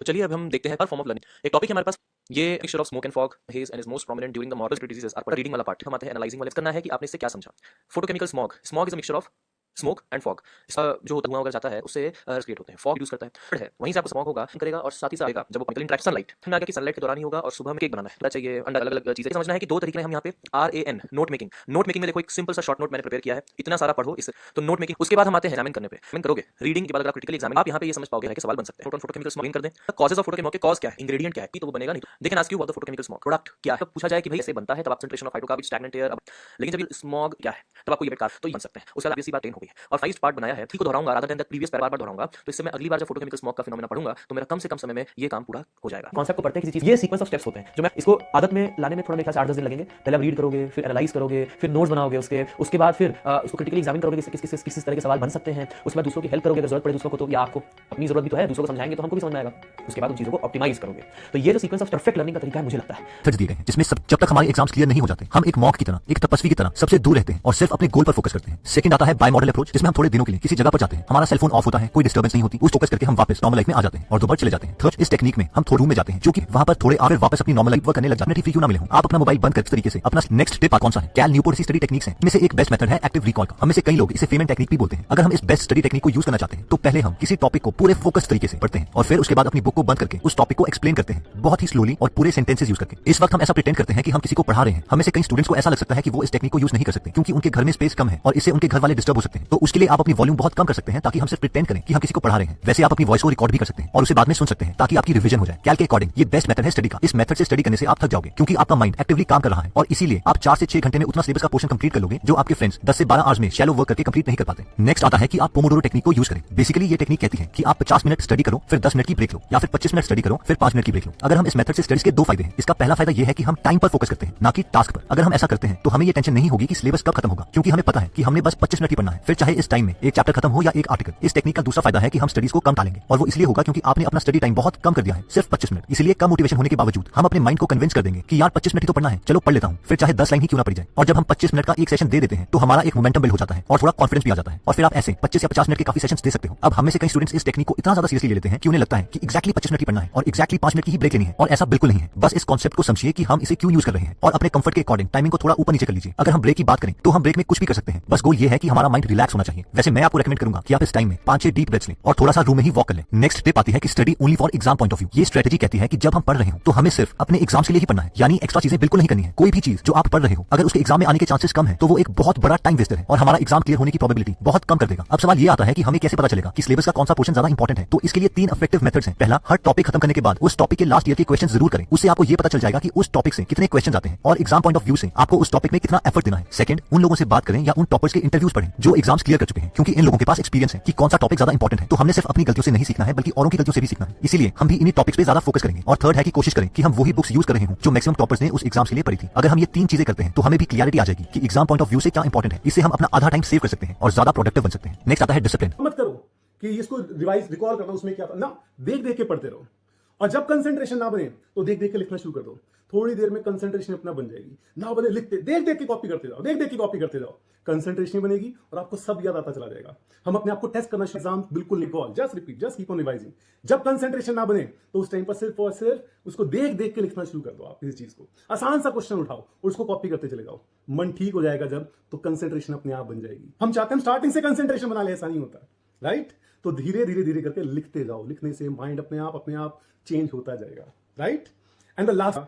तो चलिए अब हम देखते हैं फॉर्म ऑफ लर्निंग। एक टॉपिक है हमारे पास, ये mixture of smoke and fog, haze and is most prominent during the modern diseases are reading वाला पार्ट। हम आते हैं एनालाइजिंग वाले। करना है कि आपने इससे क्या समझा। Photochemical smog, smog is a mixture of smoke and fog. इसका जो धुआं वगैरह जाता है उससे क्रिएट होते हैं, फॉग यूज करता है, वहीं से आपको स्मॉग होगा करेगा और साथ ही साथ जब वो केमिकल इंटरेक्शन सनलाइट हमने आगे कि सनलाइट के दौरान ही होगा और सुबह में केक बनाना है चाहिए, अंडा, अलग अलग चीजें समझना है कि 2 तरीके हैं हम यहाँ पे। RAN note making. Note making में देखो एक सिंपल सा शॉर्ट नोट मैंने प्रिपेयर किया है, इतना सारा पढ़ो इससे, तो नोट मेकिंग। उसके बाद हम आते हैं एग्जामिन करने पे। एग्जामिन करोगे रीडिंग के बाद अगर आप क्रिटिकली एग्जामिन, आप यहाँ पे ये समझ पाओगे कि सवाल बन सकते हैं। फोटोकेमिकल स्मॉगिंग कर दें, कॉजेस ऑफ फोटोकेमिकल, कॉज क्या है, इंग्रेडिएंट क्या है, तो वो बनेगा नहीं। They can ask you what the photochemical smog product क्या है, पूछा जाए कि भाई ऐसे बनता है, तब concentration of hydrocarbon stagnant air. लेकिन जब स्मॉग क्या है तब आपको ये बेकार तो बन सकते हैं। उसके बाद बात 10 हो गई और 5 पार्ट बनाया है, ठीक को दोहराऊंगा रादर देन दैट प्रीवियस बार दोहराऊंगा। तो इससे मैं अगली बार जब फोटोकेमिकल स्मॉग का फिनोमेना पढ़ूंगा तो मेरा कम से कम समय में ये काम पूरा हो जाएगा। कॉन्सेप्ट को पढ़ते हैं किसी चीज, ये सीक्वेंस ऑफ स्टेप्स होते हैं जो मैं इसको आदत में लाने में थोड़ा मेरे ख्याल से 8-10 दिन लगेंगे। पहले आप रीड करोगे, फिर एनालाइज करोगे, फिर नोट्स बनाओगे, उसके बाद फिर उसको क्रिटिकली एग्जामिन करोगे किस तरह के सवाल बन सकते हैं। उसके बाद दूसरों की हेल्प करोगे, अगर जरूरत पड़े दूसरों को, तो या आपको अपनी जरूरत भी तो है, दूसरों को समझाएंगे तो हमको भी समझ में आएगा। उसके बाद उन चीजों को ऑप्टिमाइज करोगे। तो ये जो सीक्वेंस ऑफ परफेक्ट लर्निंग का तरीका है मुझे लगता है दिए गए हैं, जिसमें जब तक हमारे एग्जाम्स क्लियर नहीं हो जाते हम एक मॉक की तरह, एक तपस्वी की तरह सबसे दूर रहते हैं और सिर्फ अपने गोल पर फोकस करते हैं। सेकंड आता है बाय मॉडल अप्रोच, जिसमें हम थोड़े दिनों के लिए किसी जगह पर जाते हैं, हमारा सेल फोन ऑफ होता है, कोई डिस्टर्बेंस नहीं होती, उस फोकस करके हम वापस नॉर्मल लाइफ में आ जाते हैं और दोबारा चले जाते हैं। थर्ड, इस टेक्निक में हम थोड़े रूम में जाते हैं जो कि वहां पर थोड़े आगे वापस अपनी नॉर्मल लाइफ वर्क करने लग जाते हैं, ठीक क्यों ना मिले हो। आप अपना मोबाइल बंद करके तरीके से अपना नेक्स्ट स्टेप कौन सा है। कैल न्यूपोर्ट स्टडी टेक्निक्स है, इनमें से एक बेस्ट मेथड है एक्टिव रिकॉल का। हमें से कई लोग इसे फेमन टेक्निक भी बोलते हैं। अगर हम इस बेस्ट स्टडी टेक्निक को यूज करना चाहते हैं तो पहले हम किसी टॉपिक को पूरे फोकस तरीके से पढ़ते हैं और फिर उसके बाद अपनी बुक को बंद करके उस टॉपिक को एक्सप्लेन करते हैं, बहुत ही स्लोली और पूरे सेंटेंसेस यूज करके। इस वक्त हम ऐसा प्रिटेंड करते हैं कि हम किसी को पढ़ा रहे हैं। हमें से कई स्टूडेंट्स को ऐसा लग सकता है कि वो इस टेक्निक को यूज नहीं कर सकते क्योंकि उनके घर में स्पेस कम है और इससे उनके घर वाले डिस्टर्ब हो सकते हैं। तो उसके लिए आप अपनी वॉल्यूम बहुत कम कर सकते हैं ताकि हम सिर्फ प्रिटेंड करें कि हम किसी को पढ़ा रहे हैं। वैसे आप अपनी वॉइस को रिकॉर्ड भी कर सकते हैं और उसे बाद में सुन सकते हैं ताकि आपकी रिवीजन हो जाए। कैल के अकॉर्डिंग ये बेस्ट मेथड है स्टडी का। इस मेथड से स्टडी करने से आप थक जाओगे क्योंकि आपका माइंड एक्टिवली काम कर रहा है और इसीलिए आप 4 से 6 घंटे में उतना सिलेबस का पोर्शन कंप्लीट कर लोगे जो आपके फ्रेंड्स 10 से 12 आवर्स में शैलो वर्क करके कंप्लीट नहीं कर पाते। नेक्स्ट आता है कि आप पोमोडोरो टेक्निक को यूज करें। बेसिकली ये टेक्निक कहती है कि आप 50 मिनट स्टडी करो, फिर 10 मिनट की ब्रेक लो, या फिर 25 मिनट स्टडी करो, फिर 5 मिनट की ब्रेक लो। अगर हम इस मेथड से स्टडीज के 2 फायदे हैं। इसका पहला फायदा ये है कि हम टाइम पर फोकस करते हैं, ना कि टास्क पर। अगर हम ऐसा करते हैं तो हमें ये टेंशन नहीं होगी कि सिलेबस कब खत्म होगा, क्योंकि हमें पता है कि हमने बस 25 मिनट ही पढ़ना है, फिर चाहे इस टाइम में एक चैप्टर खत्म हो या एक आर्टिकल। इस टेक्निक का दूसरा फायदा है कि हम स्टडीज को कम टालेंगे और वो इसलिए होगा क्योंकि आपने अपना स्टडी टाइम बहुत कम कर दिया है, सिर्फ 25 मिनट। इसलिए कम मोटिवेशन होने के बावजूद हम अपने माइंड को कन्विंस कर देंगे कि यार 25 मिनट ही तो पढ़ना है, चलो पढ़ लेता हूं, फिर चाहे 10 लाइन ही क्यों ना पड़ जाए। और जब हम 25 मिनट का एक सेशन दे देते हैं तो हमारा एक मोमेंटम बिल्ड हो जाता है और थोड़ा कॉन्फिडेंस भी आ जाता है और फिर आप ऐसे 25 या 50 मिनट के काफी सेशंस दे सकते हो। अब हमें से कई स्टूडेंट्स इस टेक्निक को इतना ज्यादा सीरियसली ले लेते हैं कि उन्हें लगता है कि एक्जैक्टली 25 मिनट ही पढ़ना है और एक्जैक्टली 5 मिनट की ही ब्रेक लेनी है, और ऐसा बिल्कुल नहीं है। बस इस कॉन्सेप्ट को समझिए कि हम इसे क्यों यूज कर रहे हैं और अपने कंफर्ट के अकॉर्डिंग टाइमिंग को थोड़ा ऊपर नीचे कर लीजिए। अगर हम ब्रेक की बात करें तो हम ब्रेक में कुछ भी कर सकते हैं, बस गोल ये है कि हमारा माइंड रिलैक्स होना चाहिए। वैसे मैं आपको रेकमेंड करूंगा कि आप इस टाइम में 5-6 डीप ब्रेथ्स लें और थोड़ा सा रूम में ही वॉक कर लें। नेक्स्ट टिप आती है कि study only for exam point of view. ये स्ट्रेटजी कहती है कि जब हम पढ़ रहे हो तो हमें सिर्फ अपने एग्जाम्स के लिए ही पढ़ना है, यानी एक्स्ट्रा चीजें बिल्कुल नहीं करनी है। कोई भी चीज जो आप पढ़ रहे हो अगर उसके एग्जाम में आने के चांसेस कम है तो वो एक बहुत बड़ा टाइम वेस्टर है और हमारा एग्जाम क्लियर होने की प्रोबेबिलिटी बहुत कम कर देगा। अब सवाल ये आता है कि हमें कैसे पता चलेगा कि सिलेबस का कौन सा पोर्शन ज्यादा इंपॉर्टेंट है। तो इसके लिए 3 इफेक्टिव मेथड्स हैं। पहला, हर टॉपिक खत्म करने के बाद उस टॉपिक के लास्ट ईयर के क्वेश्चन जरूर करें। उससे आपको ये पता चल जाएगा कि उस टॉपिक से कितने क्वेश्चन आते हैं और एग्जाम पॉइंट ऑफ व्यू से आपको उस टॉपिक में कितना एफर्ट देना है। सेकंड, उन लोगों से बात करें या उन टॉपर्स के इंटरव्यूज पढ़ें जो एग्जाम्स क्लियर कर चुके हैं, क्योंकि इन लोगों के पास एक्सपीरियंस है कि कौन सा टॉपिक ज्यादा इंपॉर्टेंट है। तो हमने सिर्फ अपनी गलतियों से नहीं सीखना है बल्कि औरों की गलतियों से भी सीखना है। इसीलिए हम भी इन्हीं टॉपिक्स पे ज्यादा फोकस करेंगे। और थर्ड है कि कोशिश करें कि हम वही बुक्स यूज कर रहे हो जो मैक्सिमम टॉपर्स ने उस एग्जाम्स के लिए पढ़ी थी। अगर हम ये 3 चीजें करते हैं तो हमें भी क्लियरिटी आ जाएगी कि एग्जाम पॉइंट ऑफ व्यू से क्या इंपॉर्टेंट है। इससे हम अपना आधा टाइम सेव कर सकते हैं और ज्यादा प्रोडक्टिव बन सकते हैं। नेक्स्ट आता है डिसिप्लिन। मत करो कि इसको रिवाइज रिकॉल करना, उसमें क्या ना, देख देख के पढ़ते रहो। और जब कंसंट्रेशन ना बने तो देख देख के लिखना शुरू कर दो। थोड़ी देर में कंसंट्रेशन अपना बन जाएगी। ना बने लिखते, देख देख के कॉपी करते जाओ, देख देख के कॉपी करते जाओ। कंसंट्रेशन बनेगी और आपको सब याद आता चला जाएगा। हम अपने आप को टेस्ट करना, एग्जाम बिल्कुल recall, just repeat, just keep on revising. जब कंसंट्रेशन ना बने तो उस टाइम पर सिर्फ और सिर्फ उसको देख देख के लिखना शुरू कर दो। आप किसी चीज को आसान सा क्वेश्चन उठाओ और उसको कॉपी करते चले जाओ। मन ठीक हो जाएगा जब, तो कंसंट्रेशन अपने आप बन जाएगी। हम चाहते हैं स्टार्टिंग से कंसंट्रेशन बना ले, ऐसा नहीं होता, राइट? तो धीरे धीरे धीरे करके लिखते जाओ। लिखने से माइंड अपने आप चेंज होता जाएगा, right? And the last,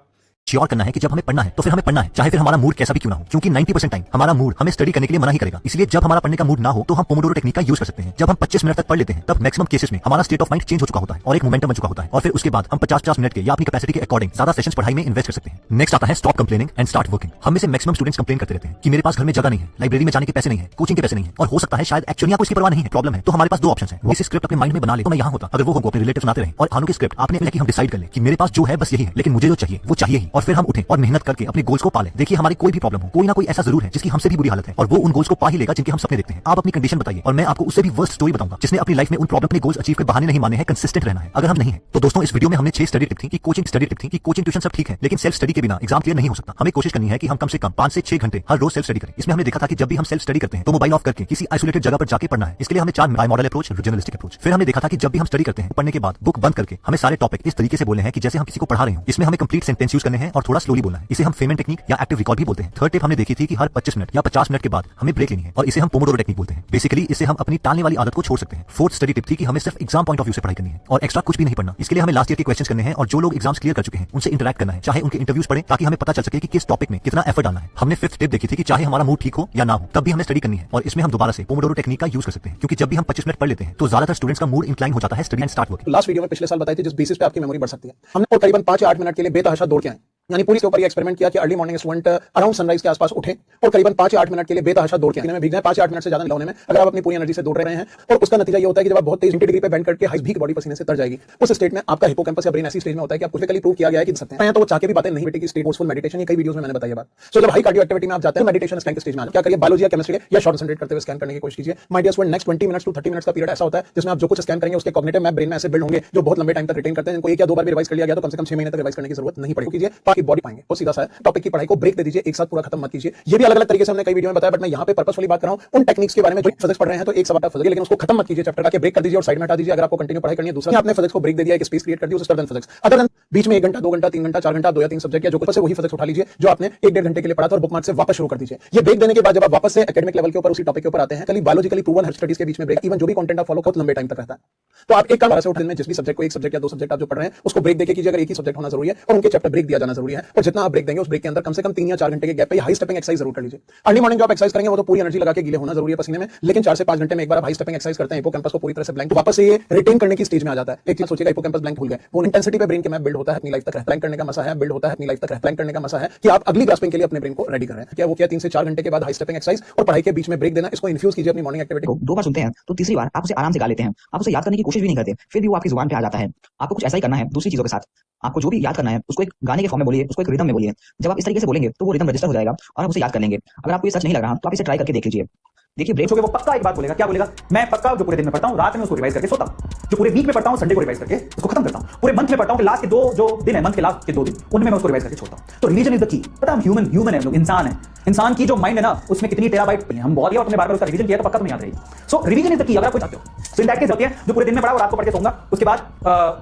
sure करना है कि जब हमें पढ़ना है तो फिर हमें पढ़ना है, चाहे फिर हमारा मूड कैसा भी क्यों ना हो, क्योंकि 90% टाइम हमारा मूड हमें स्टडी करने के लिए मना ही करेगा। इसलिए जब हमारा पढ़ने का मूड ना हो तो हम पोमोडोरो टेक्निक का यूज कर सकते हैं। जब हम 25 मिनट तक पढ़ लेते हैं तब मैक्सिमम केसेस में हमारा स्टेट ऑफ माइंड चेंज हो चुका होता है और एक मोमेंटम बन चुका होता है, और फिर उसके बाद हम 50-50 मिनट के या अपनी कैपेसिटी के अकॉर्डिंग ज्यादा सेशंस पढ़ाई में इन्वेस्ट कर सकते हैं। नेक्स्ट आता है stop complaining and start working. हम में से मैक्सिमम स्टूडेंट्स कंप्लेन करते रहते हैं कि मेरे पास घर में जगह नहीं है, लाइब्रेरी में जाने के पैसे नहीं है, कोचिंग के पैसे नहीं है, और हो सकता है शायद एक्चुअली आपको इसकी परवाह नहीं है, प्रॉब्लम है। तो हमारे पास 2 ऑप्शन है। वो इसे स्क्रिप्ट अपने माइंड में बना ले तो मैं यहाँ होता, अगर वो हमको अपने रिलेटिव सुनाते रहे, और खानों की स्क्रिप्ट आपने कि हम डिसाइड कर ले कि मेरे पास जो है बस यही है, लेकिन मुझे जो चाहिए वो चाहिए ही, और फिर हम उठें और मेहनत करके अपने गोल्स को पाले। देखिए हमारी कोई भी प्रॉब्लम हो, कोई ना कोई ऐसा जरूर है जिसकी हमसे भी बुरी हालत है, और वो उन गोल्स को पा ही लेगा जिनके हम सपने देखते हैं। आप अपनी कंडीशन बताइए और मैं आपको उससे भी वर्स्ट स्टोरी बताऊंगा जिसने अपनी लाइफ में उन प्रॉब्लम अपने गोल्स अचीव के बहाने नहीं माने हैं, कंसिस्टेंट रहना है। अगर हम नहीं है तो दोस्तों इस वीडियो में हमने 6 स्टडी टिप थी कि कोचिंग ट्यूशन सब ठीक है, लेकिन सेल्फ स्टडी के बिना एग्जाम क्लियर नहीं हो सकता। हमें कोशिश करनी है कि हम कम से कम 5 से 6 घंटे हर रोज सेल्फ स्टडी करें। इसमें हमने देखा था कि जब भी हम सेल्फ स्टडी करते हैं तो मोबाइल ऑफ करके किसी आइसोलेटेड जगह पर जाके पढ़ना है। इसके लिए हमें 4 by model approach, journalistic approach. फिर हमने देखा था कि जब भी हम स्टडी करते हैं, पढ़ने के बाद बुक बंद करके हमें सारे टॉपिक इस तरीके से बोलने हैं कि जैसे हम किसी को पढ़ा रहे हो। इसमें हमें कंप्लीट सेंटेंस यूज करने हैं और थोड़ा स्लोली बोलना है। इसे हम फेमेंट टेक्निक या एक्टिव रिकॉल भी बोलते हैं। थर्ड टिप हमने देखी थी कि हर 25 मिनट या 50 मिनट के बाद हमें ब्रेक लेनी है, और इसे हम पोमोडोरो टेक्निक बोलते हैं। बेसिकली इससे हम अपनी टालने वाली आदत को छोड़ सकते हैं। फोर्थ स्टडी टिप थी कि हमें सिर्फ एग्जाम पॉइंट ऑफ व्यू से पढ़ाई करनी है और एक्स्ट्रा कुछ भी नहीं पढ़ना। इसके लिए हमें लास्ट ईयर के क्वेश्चंस करने हैं और जो लोग एग्जाम्स क्लियर कर चुके हैं उनसे इंटरैक्ट करना है, चाहे उनके इंटरव्यूज पढ़ें, ताकि हमें पता चल सके कि किस टॉपिक में कितना एफर्ट डालना है। हमने 5th टिप देखी थी कि चाहे हमारा मूड ठीक हो या ना हो तब भी हमें स्टडी करनी है, और इसमें हम दोबारा से पोमोडोरो टेक्निक का यूज कर सकते हैं, क्योंकि जब भी हम 25 मिनट पढ़ लेते हैं तो ज्यादातर स्टूडेंट्स का मूड इंक्लाइन हो जाता है study and start work. Last video में पिछले साल बताई थी जिस बेसिस पे आपकी मेमोरी बढ़ सकती है, हमने करीबन 5 या 8 मिनट के लिए बेतहाशा दौड़ के आए, यानी पूरी के ऊपर ये एक्सपेरिमेंट किया कि early morning student around sunrise के आसपास उठे और करीबन 5 या 8 मिनट के लिए बेतहाशा दौड़ के आने में भीग जाए। 5 या 8 मिनट से ज्यादा होने में अगर आप अपनी पूरी एनर्जी से दौड़ रहे हैं, और उसका नतीजा ये होता है कि जब आप बहुत तेज डिग्री पे बेंड करके हाई भीग बॉडी पसीने से तर जाएगी, उस स्टेट में आपका हिपोकैम्पस या ब्रेन ऐसी स्टेज में होता है कि आप फिजिकली प्रूव किया गया है कि सकते हैं। तो वो चाह के भी बातें नहीं बेटे की स्टेट फोर्सफुल मेडिटेशन, ये कई वीडियोस में मैंने बताई है बात। सो जब हाई कार्डियो एक्टिविटी में आप जाते हैं मेडिटेशन स्कैन के स्टेज में क्या करिए, बायोलॉजी या केमिस्ट्री या शॉर्ट कंसंट्रेट करते हुए स्कैन करने की कोशिश कीजिए। My dear student, next 20 minutes to 30 minutes का पीरियड ऐसा होता है जिसमें आप जो कुछ स्कैन करेंगे उसके कॉग्निटिव मैप ब्रेन में ऐसे बिल्ड होंगे जो बहुत लंबे टाइम तक रिटेन करते हैं। इनको 1 या 2 बार भी रिवाइज कर लिया गया तो कम से कम 6 महीने तक रिवाइज करने की जरूरत नहीं पड़ेगी, ताकि बॉडी पाएंगे। वो सीधा सा है, टॉपिक की पढ़ाई को ब्रेक दे दीजिए, एक साथ पूरा खत्म मत कीजिए। ये भी अलग अलग तरीके से हमने कई वीडियो में बताया, बट मैं यहाँ पे पर्पसफुली बात कर रहा हूँ उन टेक्निक्स के बारे में जो फिजिक्स पढ़ रहे हैं तो एक सब्जेक्ट फिजिक्स, लेकिन उसको खत्म मत कीजिए, चैप्टर का ब्रेक कर दीजिए और साइड में हटा दीजिए। अगर आपको कंटिन्यू पढ़ाई करनी है, दूसरा आपने फिजिक्स को ब्रेक दे दिया, एक स्पेस क्रिएट कर दी, उससे फिजिक्स अदर देन बीच में 1 घंटा 2 घंटा 3 घंटा 4 घंटा 2 या 3 सब्जेक्ट या जो कुछ है वही फिजिक्स उठा लीजिए जो आपने 1-1.5 घंटे के लिए पढ़ा था और बुकमार्क से वापस शुरू कर दीजिए। ये ब्रेक देने के बाद जब आप वापस से एकेडमिक लेवल के ऊपर उसी टॉपिक के ऊपर आते हैं, कल बायोलॉजिकली प्रूवन हर स्टडीज के बीच में ब्रेक, इवन जो भी कंटेंट आप फॉलो बहुत लंबे टाइम तक रहता है। तो आप एक काम से उठ दिन में जिस भी सब्जेक्ट को, 1 सब्जेक्ट या 2 सब्जेक्ट आप जो पढ़ रहे हैं उसको ब्रेक देके कीजिए। अगर एक ही सब्जेक्ट होना जरूरी है और उनके चैप्टर ब्रेक दिया जाना जरूरी है, और जितना आप ब्रेक देंगे उस ब्रेक के अंदर कम से कम 3 या 4 घंटे के गैप पे हाई स्टेपिंग एक्सरसाइज जरूर कर लीजिए। अर्ली मॉर्निंग जो आप एक्सरसाइज करेंगे वो तो पूरी एनर्जी लगा के गीले होना जरूरी है पसीने में, लेकिन 4 से 5 घंटे में एक बार आप हाई स्टेपिंग एक्सरसाइज करते हैं, हिपोकैम्पस को पूरी तरह से ब्लैंक, तो वापस से ये रिटेन करने की स्टेज में आ जाता है। एक चीज सोचिएगा, हिपोकैम्पस ब्लैंक भूल गए, वो इंटेंसिटी पे ब्रेन के मैप बिल्ड होता है अपनी लाइफ तक, ब्लैंक करने का मसा है, बिल्ड होता है अपनी लाइफ तक, ब्लैंक करने का मसा है कि आप अगली ग्रास्पिंग के लिए अपने ब्रेन को रेडी कर रहे हैं। क्या वो किया 3 से 4 घंटे के बाद हाई स्टेपिंग एक्सरसाइज और पढ़ाई के बीच में ब्रेक देना, इसको इन्फ्यूज कीजिए अपनी मॉर्निंग एक्टिविटी को। 2 बार सुनते हैं तो तीसरी बार आप उसे आराम से गा लेते हैं, आप उसे याद करने की कोशिश भी नहीं करते, फिर भी वो आपकी जुबान पे आ जाता है। आपको कुछ ऐसा ही करना है दूसरी चीजों के साथ, आपको जो भी याद करना है उसको एक गाने के फॉर्म में बोलिए, उसको एक रिदम में बोलिए। जब आप इस तरीके से बोलेंगे तो वो रिदम रजिस्टर हो जाएगा और आप उसे याद कर लेंगे। अगर आपको ये सच नहीं लग रहा तो आप इसे ट्राई करके देख लीजिए। देखिए ब्रेक वो पक्का एक बात बोलेगा, क्या बोलेगा, मैं पक्का जो पूरे दिन में पढ़ता हूँ रात में उसको रिवाइज करके सोता हूँ, जो पूरे वीक में पढ़ता हूँ संडे को रिवाइज करके उसको खत्म करता हूँ, पूरे मंथ में पढ़ता हूँ कि लास्ट के 2 जो दिन है, मंथ के लास्ट के 2 दिन उनमें मैं उसको रिवाइज करके छोड़ता हूँ। तो रिवीजन इज द की। पता हम ह्यूमन है, हम लोग इंसान है, इंसान की जो माइंड है ना उसमें कितनी टेराबाइट हम बहुत और तुमने बार-बार उसका रिवीजन किया तो पक्का तुम्हें याद रहेगी। सो रिवीजन इज द की। अगर आप कोई चाहते हो सो इन दैट केस होती है जो पूरे दिन में पढ़ा वो रात को पढ़ के सोऊंगा, उसके बाद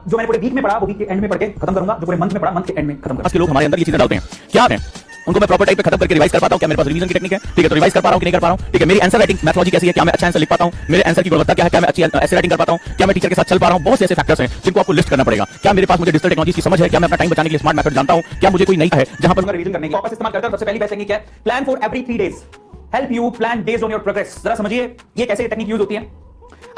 जो मैंने पूरे वीक में पढ़ा वो वीक के एंड में पढ़ के खत्म करूंगा, जो पूरे मंथ में पढ़ा मंथ के एंड में खत्म करूंगा। आज के लोग हमारे अंदर ये चीजें डालते हैं, क्या है उनको मैं प्रॉपर टाइप पे खत्म करके रिवाइज कर पाता हूं, क्या मेरे पास रिवीजन की टेक्निक है, ठीक है, तो रिवाइज कर पा रहा हूं कि नहीं कर पा रहा हूं, ठीक है, मेरी आंसर राइटिंग मेथोलॉजी कैसी है, क्या मैं अच्छा आंसर लिख पाता हूं, मेरे आंसर की गुणवत्ता क्या है, क्या मैं अच्छी ऐसे राइटिंग कर पाता हूं, क्या मैं टीचर के साथ चल पा रहा हूं, बहुत से ऐसे फैक्टर्स हैं जिनको आपको लिस्ट करना पड़ेगा। क्या मेरे पास मुझे डिजिटल टेक्नोलॉजी की समझ है, क्या मैं अपना टाइम बचाने के लिए स्मार्ट मेथड जानता हूं, क्या मुझे कोई नई है जहां पर रिवीजन करने की वापस इस्तेमाल करता हूं। सबसे पहली बेस्ट टेक्निक है plan for every 3 days, help you plan based on your progress. जरा समझिए ये कैसे टेक्निक यूज होती है।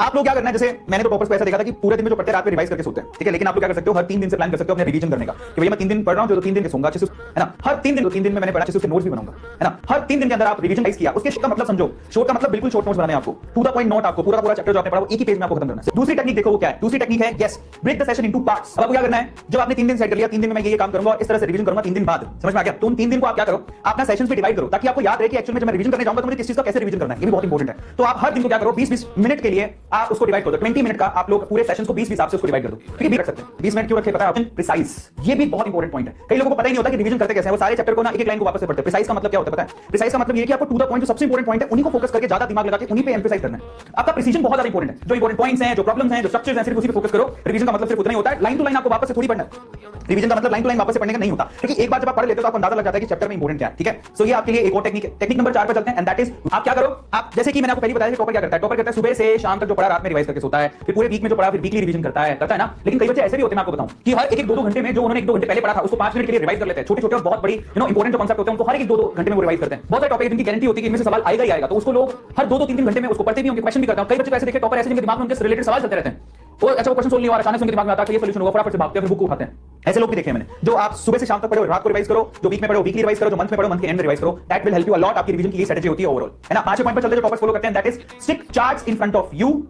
आप लोग क्या करना है, जैसे मैंने तो टॉपर्स को ऐसा देखा था कि पूरे दिन में जो पढ़ते हैं रात में रिवाइज करके सोते हैं, ठीक है, लेकिन आप लोग क्या कर सकते हो, हर 3 दिन से प्लान कर सकते हो अपने रिवीजन करने का कि भैया मैं 3 दिन पढ़ रहा हूं, जो 3 दिन के सोऊंगा अच्छे से, है ना, हर 3 दिन में मैंने पढ़ा अच्छे से उसके नोट्स भी बनाऊंगा, है ना, हर 3 दिन के अंदर आप रिवीजन किया, उसके शॉर्ट का मतलब समझो, शॉर्ट का मतलब बिल्कुल शॉर्ट नोट्स बनाने आपको, टू द पॉइंट नोट, आपको पूरा पूरा चैप्टर जो आपने पढ़ा वो एक ही पेज में आपको खत्म करना है। दूसरी टेक्निक देखो वो क्या है, दूसरी टेक्निक है yes break the session into parts. अब आपको क्या करना है, जब आपने 3 दिन सेट कर लिया, 3 दिन में मैं ये काम करूंगा और इस तरह से रिवीजन करूंगा 3 दिन बाद, समझ में आ गया, तो उन 3 दिन को आप क्या करो, अपना सेशंस में डिवाइड करो ताकि आपको याद रहे कि एक्चुअली में जब मैं रिवीजन करने जाऊंगा तो मुझे किस चीज का कैसे रिवीजन करना है, ये भी बहुत इंपॉर्टेंट है। तो आप हर दिन को क्या करो, 20-20 मिनट के लिए आप उसको डिवाइड करो, 20 मिनट का आप लोग पूरे सेशंस को 20-20 आपसे उसको डिवाइड कर दो, ठीक है, भी रख सकते हैं 20 मिनट क्यों रखे पता है, प्रिसाइज, ये भी बहुत इंपॉर्टेंट पॉइंट है। कई लोगों को पता ही नहीं होता कि रिवीजन करते कैसे हैं, वो सारे चैप्टर को ना एक एक लाइन को वापस से पढ़ते हैं। प्रिसाइज का मतलब क्या होता है पता है, प्रिसाइज का मतलब ये कि आपको टू द पॉइंट जो सबसे इंपॉर्टेंट पॉइंट है उन्हीं को फोकस करके ज्यादा दिमाग लगा के उन्हीं पे एम्फसाइज करना है। आपका प्रिसीजन बहुत ज्यादा इंपॉर्टेंट है, जो इंपॉर्टेंट पॉइंट्स हैं, जो प्रॉब्लम्स हैं, जो स्ट्रक्चर्स हैं, सिर्फ उसी पे फोकस करो। रिवीजन का मतलब सिर्फ उतना ही होता है, लाइन टू लाइन आपको वापस से थोड़ी पढ़ना है। रिवीजन का मतलब लाइन टू लाइन वापस से पढ़ने का नहीं होता, क्योंकि एक बार जब आप पढ़ लेते हो तो आपको अंदाजा लग जाता है कि चैप्टर में इंपॉर्टेंट क्या है, ठीक है। सो ये आपके लिए एक और टेक्निक है। टेक्निक नंबर 4 पे चलते हैं, एंड दैट इज आप क्या करो, आप जैसे कि मैंने आपको पहले बताया कि टॉपर क्या करता है, टॉपर करता है सुबह से शाम तक जो पढ़ा रात में रिवाइज करके सोता है, फिर पूरे वीक में जो पढ़ा फिर वीकली रिवीजन करता है ना। लेकिन कई बच्चे ऐसे भी होते हैं, मैं आपको बताऊं कि हर एक 2-2 घंटे में जो उन्होंने 1-2 घंटे पहले पढ़ा था उसको 5 मिनट के लिए रिवाइज कर लेते हैं। छोटे छोटे और बहुत बड़ी इंपॉर्टेंट जो कॉन्सेप्ट होते हैं उनको हर एक 2-2 घंटे में वो रिवाइज करते हैं। बहुत सारे टॉपिक जिनकी गारंटी होती है कि इनमें से सवाल आएगा ही आएगा, तो उसको लोग हर 2-2-3-3 घंटे में उसको पढ़ते भी, उनके क्वेश्चन भी करते हैं। कई बच्चे ऐसे देखे टॉपर ऐसे जिनके दिमाग में उनके रिलेटेड सवाल चलते रहते हैं, वो अच्छा वो क्वेश्चन सोल्व नहीं हो रहा, अचानक से उनके दिमाग में आता है कि ये सॉल्यूशन होगा, फटाफट से भागते हैं फिर बुक उठाते हैं। ऐसे लोग भी देखे मैंने, जो आप सुबह से शाम तक पढ़ो, रात को रिवाइज करो, जो वीक में पढ़ो वीकली रिवाइज करो, जो मंथ में पढ़ो मंथ के एंड में रिवाइज करो। That will help you a lot. आपकी रिवीजन की ये स्ट्रेटजी होती है ओवरऑल, है ना। 5 पॉइंट पर चलते जो टॉपर्स फॉलो करते हैं, that is stick charts in front of you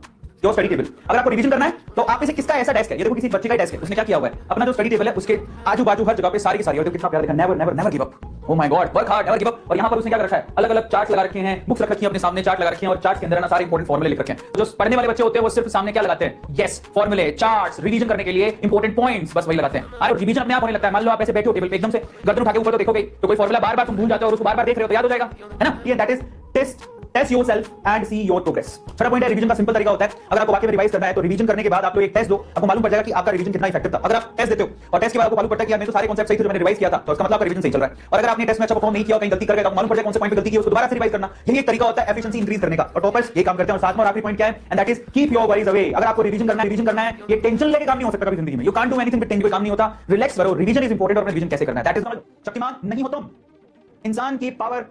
your study table. अगर आपको रिवीजन करना है तो आप इसे किसका ऐसा डेस्क है, ये देखो किसी बच्चे का डेस्क है, उसने क्या किया हुआ है, अपना जो स्टडी टेबल है उसके आजू बाजू हर जगह पे सारी की सारी, और कितना प्यारा लिखा, never never never give up, oh my God, work hard never give up. और यहां पर उसने क्या रखा है, अलग अलग चार्ट लगा रखे हैं, बुक्स रख रखी हैं अपने सामने, चार्ट लगा रखे हैं, और चार्ट के अंदर ना सारे इंपॉर्टेंट फॉर्मूले लिख रखे हैं। जो पढ़ने वाले बच्चे होते हैं वो सिर्फ सामने क्या लगाते हैं, यस फॉर्मूले, चार्ट्स, रिवीजन करने के लिए इंपॉर्टेंट पॉइंट्स, बस वही लगाते हैं। अरे रिवीजन अपने आप होने लगता है। मान लो आप ऐसे बैठे हो टेबल पे, एकदम से गर्दन उठा के ऊपर तो देखोगे तो कोई फॉर्मूला बार बार तुम भूल जाते हो और उसको बार बार देख रहे हो तो याद हो जाएगा, है ना। ये that is test yourself and see your progress. छठा पॉइंट है, रिवीजन का सिंपल तरीका होता है। अगर आपको वाकई में रिवाइज करना है तो रिवीजन करने के बाद आप लोग एक टेस्ट दो, आपको मालूम पड़ जाएगा कि आपका रिवीजन कितना इफेक्टिव था। अगर आप टेस्ट देते हो और टेस्ट के बाद आपको मालूम पड़ता है कि यार मेरे तो सारे कॉन्सेप्ट सही थे जो मैंने रिवाइज किया था, तो इसका मतलब आपका रिवीजन सही चल रहा है। और अगर आपने टेस्ट में अच्छा परफॉर्म नहीं किया, कहीं गलती कर गए, तो मालूम पड़ जाए कौन से पॉइंट पे गलती की, उसको दोबारा से रिवाइज करना। यही एक तरीका होता है एफिशिएंसी इंक्रीज करने का, और टॉपर्स ये काम करते हैं। और 7वां और आखिरी पॉइंट क्या है, and that is keep your worries away. अगर आपको रिवीजन करना है, ये टेंशन लेके काम नहीं हो सकता कभी जिंदगी में। You can't do anything with tension, कोई काम नहीं होता। रिलैक्स करो, रिवीजन इज इंपॉर्टेंट, और रिवीजन कैसे करना है दैट इज नॉट शक्तिमान नहीं हो तुम, इंसान की पावर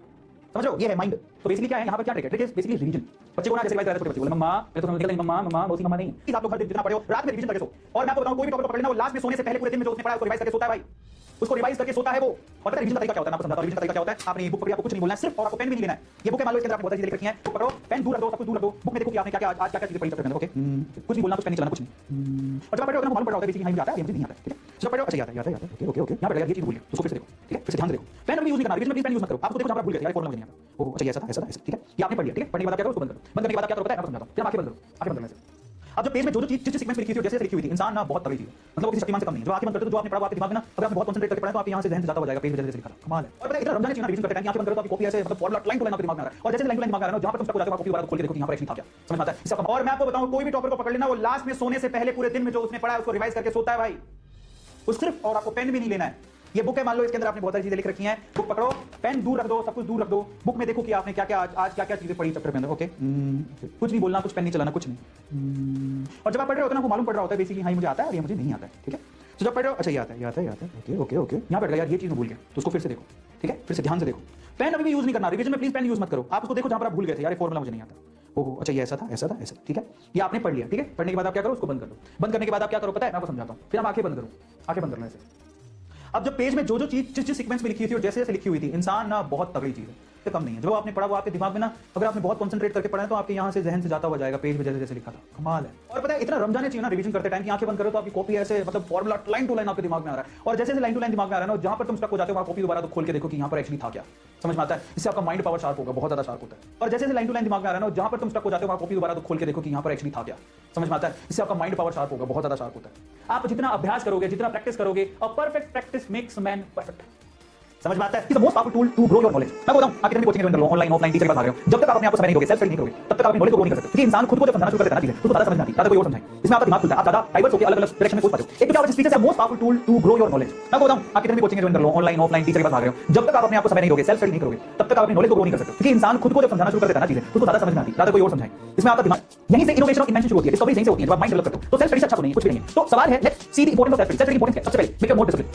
समझो, ये है माइंड। तो बेसिकली क्या है, यहाँ पर क्या ट्रिक है, बेसिकली रिवीजन। बच्चे को ना जैसे रिवाइज करते हैं, छोटे बच्चे बोले मम्मा मैं तो समझ गया नहीं, मम्मा बहुत ही मम्मा नहीं। इस आप लोग हर दिन जितना पढ़ो रात में रिवीजन करके सो। और मैं आपको बताऊं, कोई भी टॉपिक पकड़ लेना, वो लास्ट में सोने से पहले पूरे दिन में जो उसने पढ़ा उसको रिवाइज करके सोता है भाई, उसको रिवाइज करके सोता है वो। और पता है रिवीजन का तरीका क्या होता है, मैं आपको समझाता हूं। रिवीजन का तरीका क्या होता है, आपने ये बुक पढ़ी, आपको कुछ नहीं बोलना है सिर्फ, और आपको पेन भी नहीं लेना है। ये बुक है, मान लो इसके अंदर आपको बहुत सारी चीजें लिख रखी हैं, तो पढ़ो, पेन दूर रख दो, सब कुछ दूर रख दो, बुक में देखो कि आपने क्या आज क्या चीजें पढ़ी चैप्टर के अंदर, ओके। कुछ नहीं बोलना, कुछ पेन नहीं चलाना, कुछ नहीं। और जब आप पढ़ रहे हो मालूम पड़ रहा होता है बेसिकली हाई मुझे आता है, मुझे नहीं आता है, ठीक है। जब पढ़ रहे हो अच्छा याद है, ओके ओके यहाँ पे ये चीज भूल गए, उसको फिर से देखो, ठीक है, फिर से ध्यान से देखो। पेन भी यूज नहीं करना, रिवीजन में पेन यूज मत करो, आपको देखो जहां पर भूल गए यार फॉर्मूला मुझे नहीं आता, ओह अच्छा ये ऐसा था, ठीक है। ये आपने पढ़ लिया, ठीक है। पढ़ने के बाद क्या करो, उसको बंद करो। बंद करने के बाद क्या करो पता है, मैं समझाता हूं। फिर आंखें बंद करो, आंखें बंद करने से अब जो पेज में जो चीज सीक्वेंस में लिखी हुई थी, जैसे लिखी हुई थी, इंसान ना बहुत तगड़ी चीज है, मतलब वो किसी शक्तिमान से कम नहीं। जो आंखें बंद करते हो, जो आपने पढ़ा आपके दिमाग में ना, अगर आपने बहुत कंसंट्रेट करके पढ़ा तो आपके यहां से ज़हन से जाता हो जाएगा, पेज में जैसे लिखा था, कमाल है। और पता है इतना रमजान चाहिए ना रिवीजन करते टाइम, आंखें बंद करो तो आपकी कॉपी ऐसे मतलब फॉर्मूला लाइन टू लाइन आपके दिमाग में आ रहा है, और जैसे लाइन टू लाइन दिमाग में आ रहा है, जहां पर तुम स्टक हो जाते हो, कॉपी दोबारा खोल के देखो कि यहां पर एक्चुअली था क्या, समझ में आता है इसका। और मैं आपको बताऊं, कोई भी टॉपिक को पकड़ लेना, वो लास्ट में सोने से पहले पूरे दिन में जो उसने पढ़ा है उसको रिवाइज करके सोता है भाई, वो सिर्फ। और आपको पेन भी नहीं लेना है। ये बुक है, मान लो इसके अंदर आपने बहुत सारी चीजें लिख रखी हैं, बुक पकड़ो, पेन दूर रख दो, सब कुछ दूर रख दो, बुक में देखो कि आपने क्या क्या आज क्या क्या चीजें पढ़ी चैप्टर के अंदर, ओके। कुछ नहीं बोलना, कुछ पेन नहीं चलाना, कुछ नहीं। और जब आप पढ़ रहे होते हैं ना, आपको मालूम पड़ रहा होता है बेसिकली हाँ मुझे आता है और ये मुझे नहीं आता है, ठीक है। तो जब पढ़ रहे हो अच्छा ये आता है, ओके यहाँ पढ़ गया यार, ये चीज भूल गया, तो उसको फिर से देखो, ठीक है, फिर से ध्यान से देखो। पेन अभी भी यूज नहीं करना, रिवीजन में प्लीज पेन यूज मत करो। आप उसको देखो जहां पर आप भूल गए थे, यार फॉर्मूला मुझे नहीं आता, ओहो अच्छा ये ऐसा था, ठीक है। ये आपने पढ़ लिया, ठीक है। पढ़ने के बाद आप क्या करो, उसको बंद कर दो। बंद करने के बाद आप क्या करो पता है, मैं आपको समझाता हूं। फिर आप आंखें बंद करो, आंखें बंद करना ऐसे। अब जब पेज में जो चीज जिस सीक्वेंस में लिखी थी और जैसे जैसे लिखी हुई थी, इंसान ना बहुत तगड़ी चीज है, तो कम नहीं है। जो आपने पढ़ा वो आपके दिमाग में ना, अगर आपने बहुत कंसंट्रेट करके पढ़ा है तो आपके यहाँ से जहन से जाता हुआ जाएगा, पेज में जैसे जैसे लिखा था, कमाल है। और पता है इतना रम जाने चाहिए ना रिवीजन करते टाइम की, आंखें बंद करो तो आपकी कॉपी ऐसे मतलब फॉर्मूला लाइन टू लाइन आपके दिमाग में आ रहा है। और जैसे लाइन टू लाइन दिमाग में आ रहा है ना, जहां पर तुम स्टक हो जाते हो वहां कॉपी दोबारा तो खोल के देखो कि यहाँ पर एक्चुअली था क्या, समझ में आता है। इससे आपका माइंड पावर शार्प होगा, बहुत ज्यादा शार्प होता है। और जैसे लाइन टू लाइन दिमाग में आ रहा है ना, जहां पर तुम स्टक हो जाते हो वहां कॉपी दोबारा तो खोल के देखो कि यहाँ पर एक्चुअली था क्या, समझ में आता है। इससे आपका माइंड पावर शार्प होगा, बहुत ज्यादा शार्प होता है। आप जितना अभ्यास करोगे, जितना प्रैक्टिस करोगे, और perfect practice makes man perfect. समझ में आता है? It's the most powerful tool to grow your knowledge. मैं बोलता हूं आप कितने भी कोचिंग ज्वाइन कर लो, ऑनलाइन ऑफलाइन टीचर के पास भाग रहे हो, जब तक आप अपने आप को समय नहीं दोगे, सेल्फ स्टडी नहीं करोगे, तब तक आप अपनी नॉलेज को ग्रो नहीं कर सकते। क्योंकि इंसान खुद को जब समझना शुरू कर देता है ना चीजें, तो ज्यादा समझ में आती है, ज्यादा कोई और समझाए, इसमें आपका दिमाग खुलता है, आप ज्यादा डाइवर्स होकर अलग-अलग डायरेक्शन में सोच पाते हो। एक तो क्या होता है, स्पीचेस है most powerful tool to grow your knowledge. मैं बोलता हूं आप कितने भी कोचिंग ज्वाइन कर लो, ऑनलाइन ऑफलाइन टीचर के पास भाग रहे हो, जब तक आप अपने आप को समय नहीं दोगे, सेल्फ स्टडी नहीं करोगे, तब तक आप अपनी नॉलेज को ग्रो नहीं कर सकते। क्योंकि इंसान खुद को जब समझना शुरू कर देता है ना चीजें, तो ज्यादा समझ में आती है, ज्यादा कोई और समझाए, इसमें आपका दिमाग, यहीं से इनोवेशन और इन्वेंशन शुरू होती है, डिस्कवरी यहीं से होती है, जब आप माइंड डेवलप करते हो। तो सेल्फ स्टडी अच्छा तो नहीं है, कुछ भी नहीं है। तो सवाल है, let's see the importance of self study. Self study importance है, सबसे पहले मेक योर मोर डिसिप्लिन।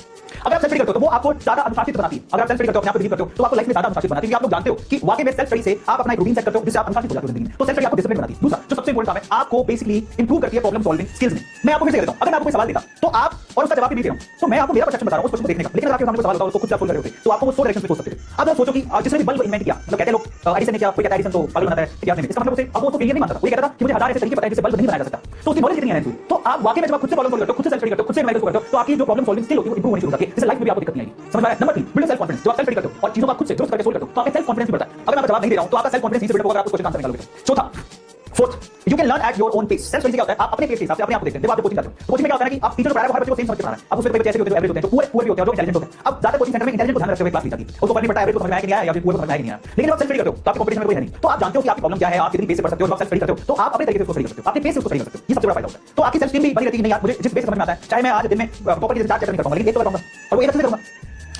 अगर आप सेल्फ स्टडी करते हो तो वो आपको ज्यादा अनुशासित बनाती है। अगर आप सेल्फ स्टडी करते हो, अपने आप को बिलीव करते हो, तो आपको लाइफ में ज्यादा अनुशासित बनाती है। क्योंकि आप लोग जानते हो कि वाकई में सेल्फ स्टडी से आप अपना एक रूटीन सेट करते हो, जिससे आप अनुशासित हो जाते हो जिंदगी में। तो सेल्फ स्टडी आपको डिसिप्लिन बनाती है। दूसरा जो सबसे इंपॉर्टेंट काम है, आपको बेसिकली इंप्रूव करती है प्रॉब्लम सॉल्विंग स्किल्स में। मैं आपको फिर से कहता हूं, अगर मैं आपको कोई सवाल देता तो आप और उसका जवाब भी दे रहा हूं, तो मैं आपको मेरा परसेप्शन बता रहा हूं उस क्वेश्चन को देखने का। लेकिन अगर आपके सामने कोई सवाल होता है, उसको खुद से आप सोल्व कर रहे होते, तो आपको वो 100 डायरेक्शन में सोच सकते थे। अब आप सोचो कि जिसने भी बल्ब इन्वेंट किया, मतलब कहते हैं लोग एडिसन ने किया, कोई कहता है एडिसन तो बल्ब बनाता है, क्या इसका मतलब उसे अब वो तो फेलियर नहीं मानता। वो ये कहता था कि मुझे 1000 ऐसे तरीके पता है जिससे बल्ब नहीं बनाया जा सकता। तो उसकी नॉलेज कितनी है? तो आप वाकई में जब आप खुद से प्रॉब्लम सॉल्व करते हो, खुद से सेल्फ स्टडी करते हो, खुद से एनालाइज करते हो, तो आपकी जो प्रॉब्लम सॉल्विंग स्किल होती है वो इंप्रूव होनी शुरू हो जाती है, जिससे लाइफ में भी आपको दिक्कत नहीं आएगी। समझ में आया? Number 3, build self confidence. जब आप सेल्फ स्टडी करते हो और चीजों को खुद से दुरुस्त करके सोल्व करते हो, तो आपका सेल्फ कॉन्फिडेंस भी बढ़ता है। अगर मैं आपको जवाब नहीं दे रहा हूं, तो आपका सेल्फ कॉन्फिडेंस इसी से बिल्ड होगा, अगर आप उस क्वेश्चन का आंसर निकालोगे तो। चौथा, fourth, you can learn at your own pace. Self study क्या होता है? आप अपने पेस के हिसाब से अपने आप को देखते हैं। देखो आप कोचिंग जाते हो, तो कोचिंग में क्या होता है कि आप टीचर को पढ़ा रहे हो, हर बच्चे को सेम समझ के पढ़ा रहा है। अब उसमें बच्चे ऐसे होते हैं, एवरेज होते हैं, तो पूरे भी होते हैं, जो इंटेलिजेंट होते हैं। अब ज्यादा कोचिंग सेंटर में इंटेलिजेंट को ध्यान रखते हुए क्लास ली जाती है, उसको पढ़नी पड़ता है, एवरेज को समझ में आया कि नहीं आया, या फिर पूरे को समझ में आया कि नहीं आया। लेकिन जब आप सेल्फ स्टडी करते हो, तो आपकी कंपटीशन में कोई है नहीं, तो आप जानते हो कि आपकी प्रॉब्लम क्या है, आप कितनी पेस से पढ़ सकते हो। जब आप सेल्फ स्टडी करते हो, तो आप अपने तरीके से उसको स्टडी कर सकते हो, अपने पेस से उसको स्टडी कर सकते हो। ये सबसे बड़ा फायदा होता है। तो आपकी सेल्फ स्टीम भी बनी रहती है कि नहीं यार, मुझे जिस बेस समझ में आता है, चाहे मैं आज दिन में प्रॉपर्टी जैसे 4 चैप्टर नहीं कर पाऊंगा, लेकिन एक तो कर पाऊंगा, और वो एक अच्छे से करूंगा।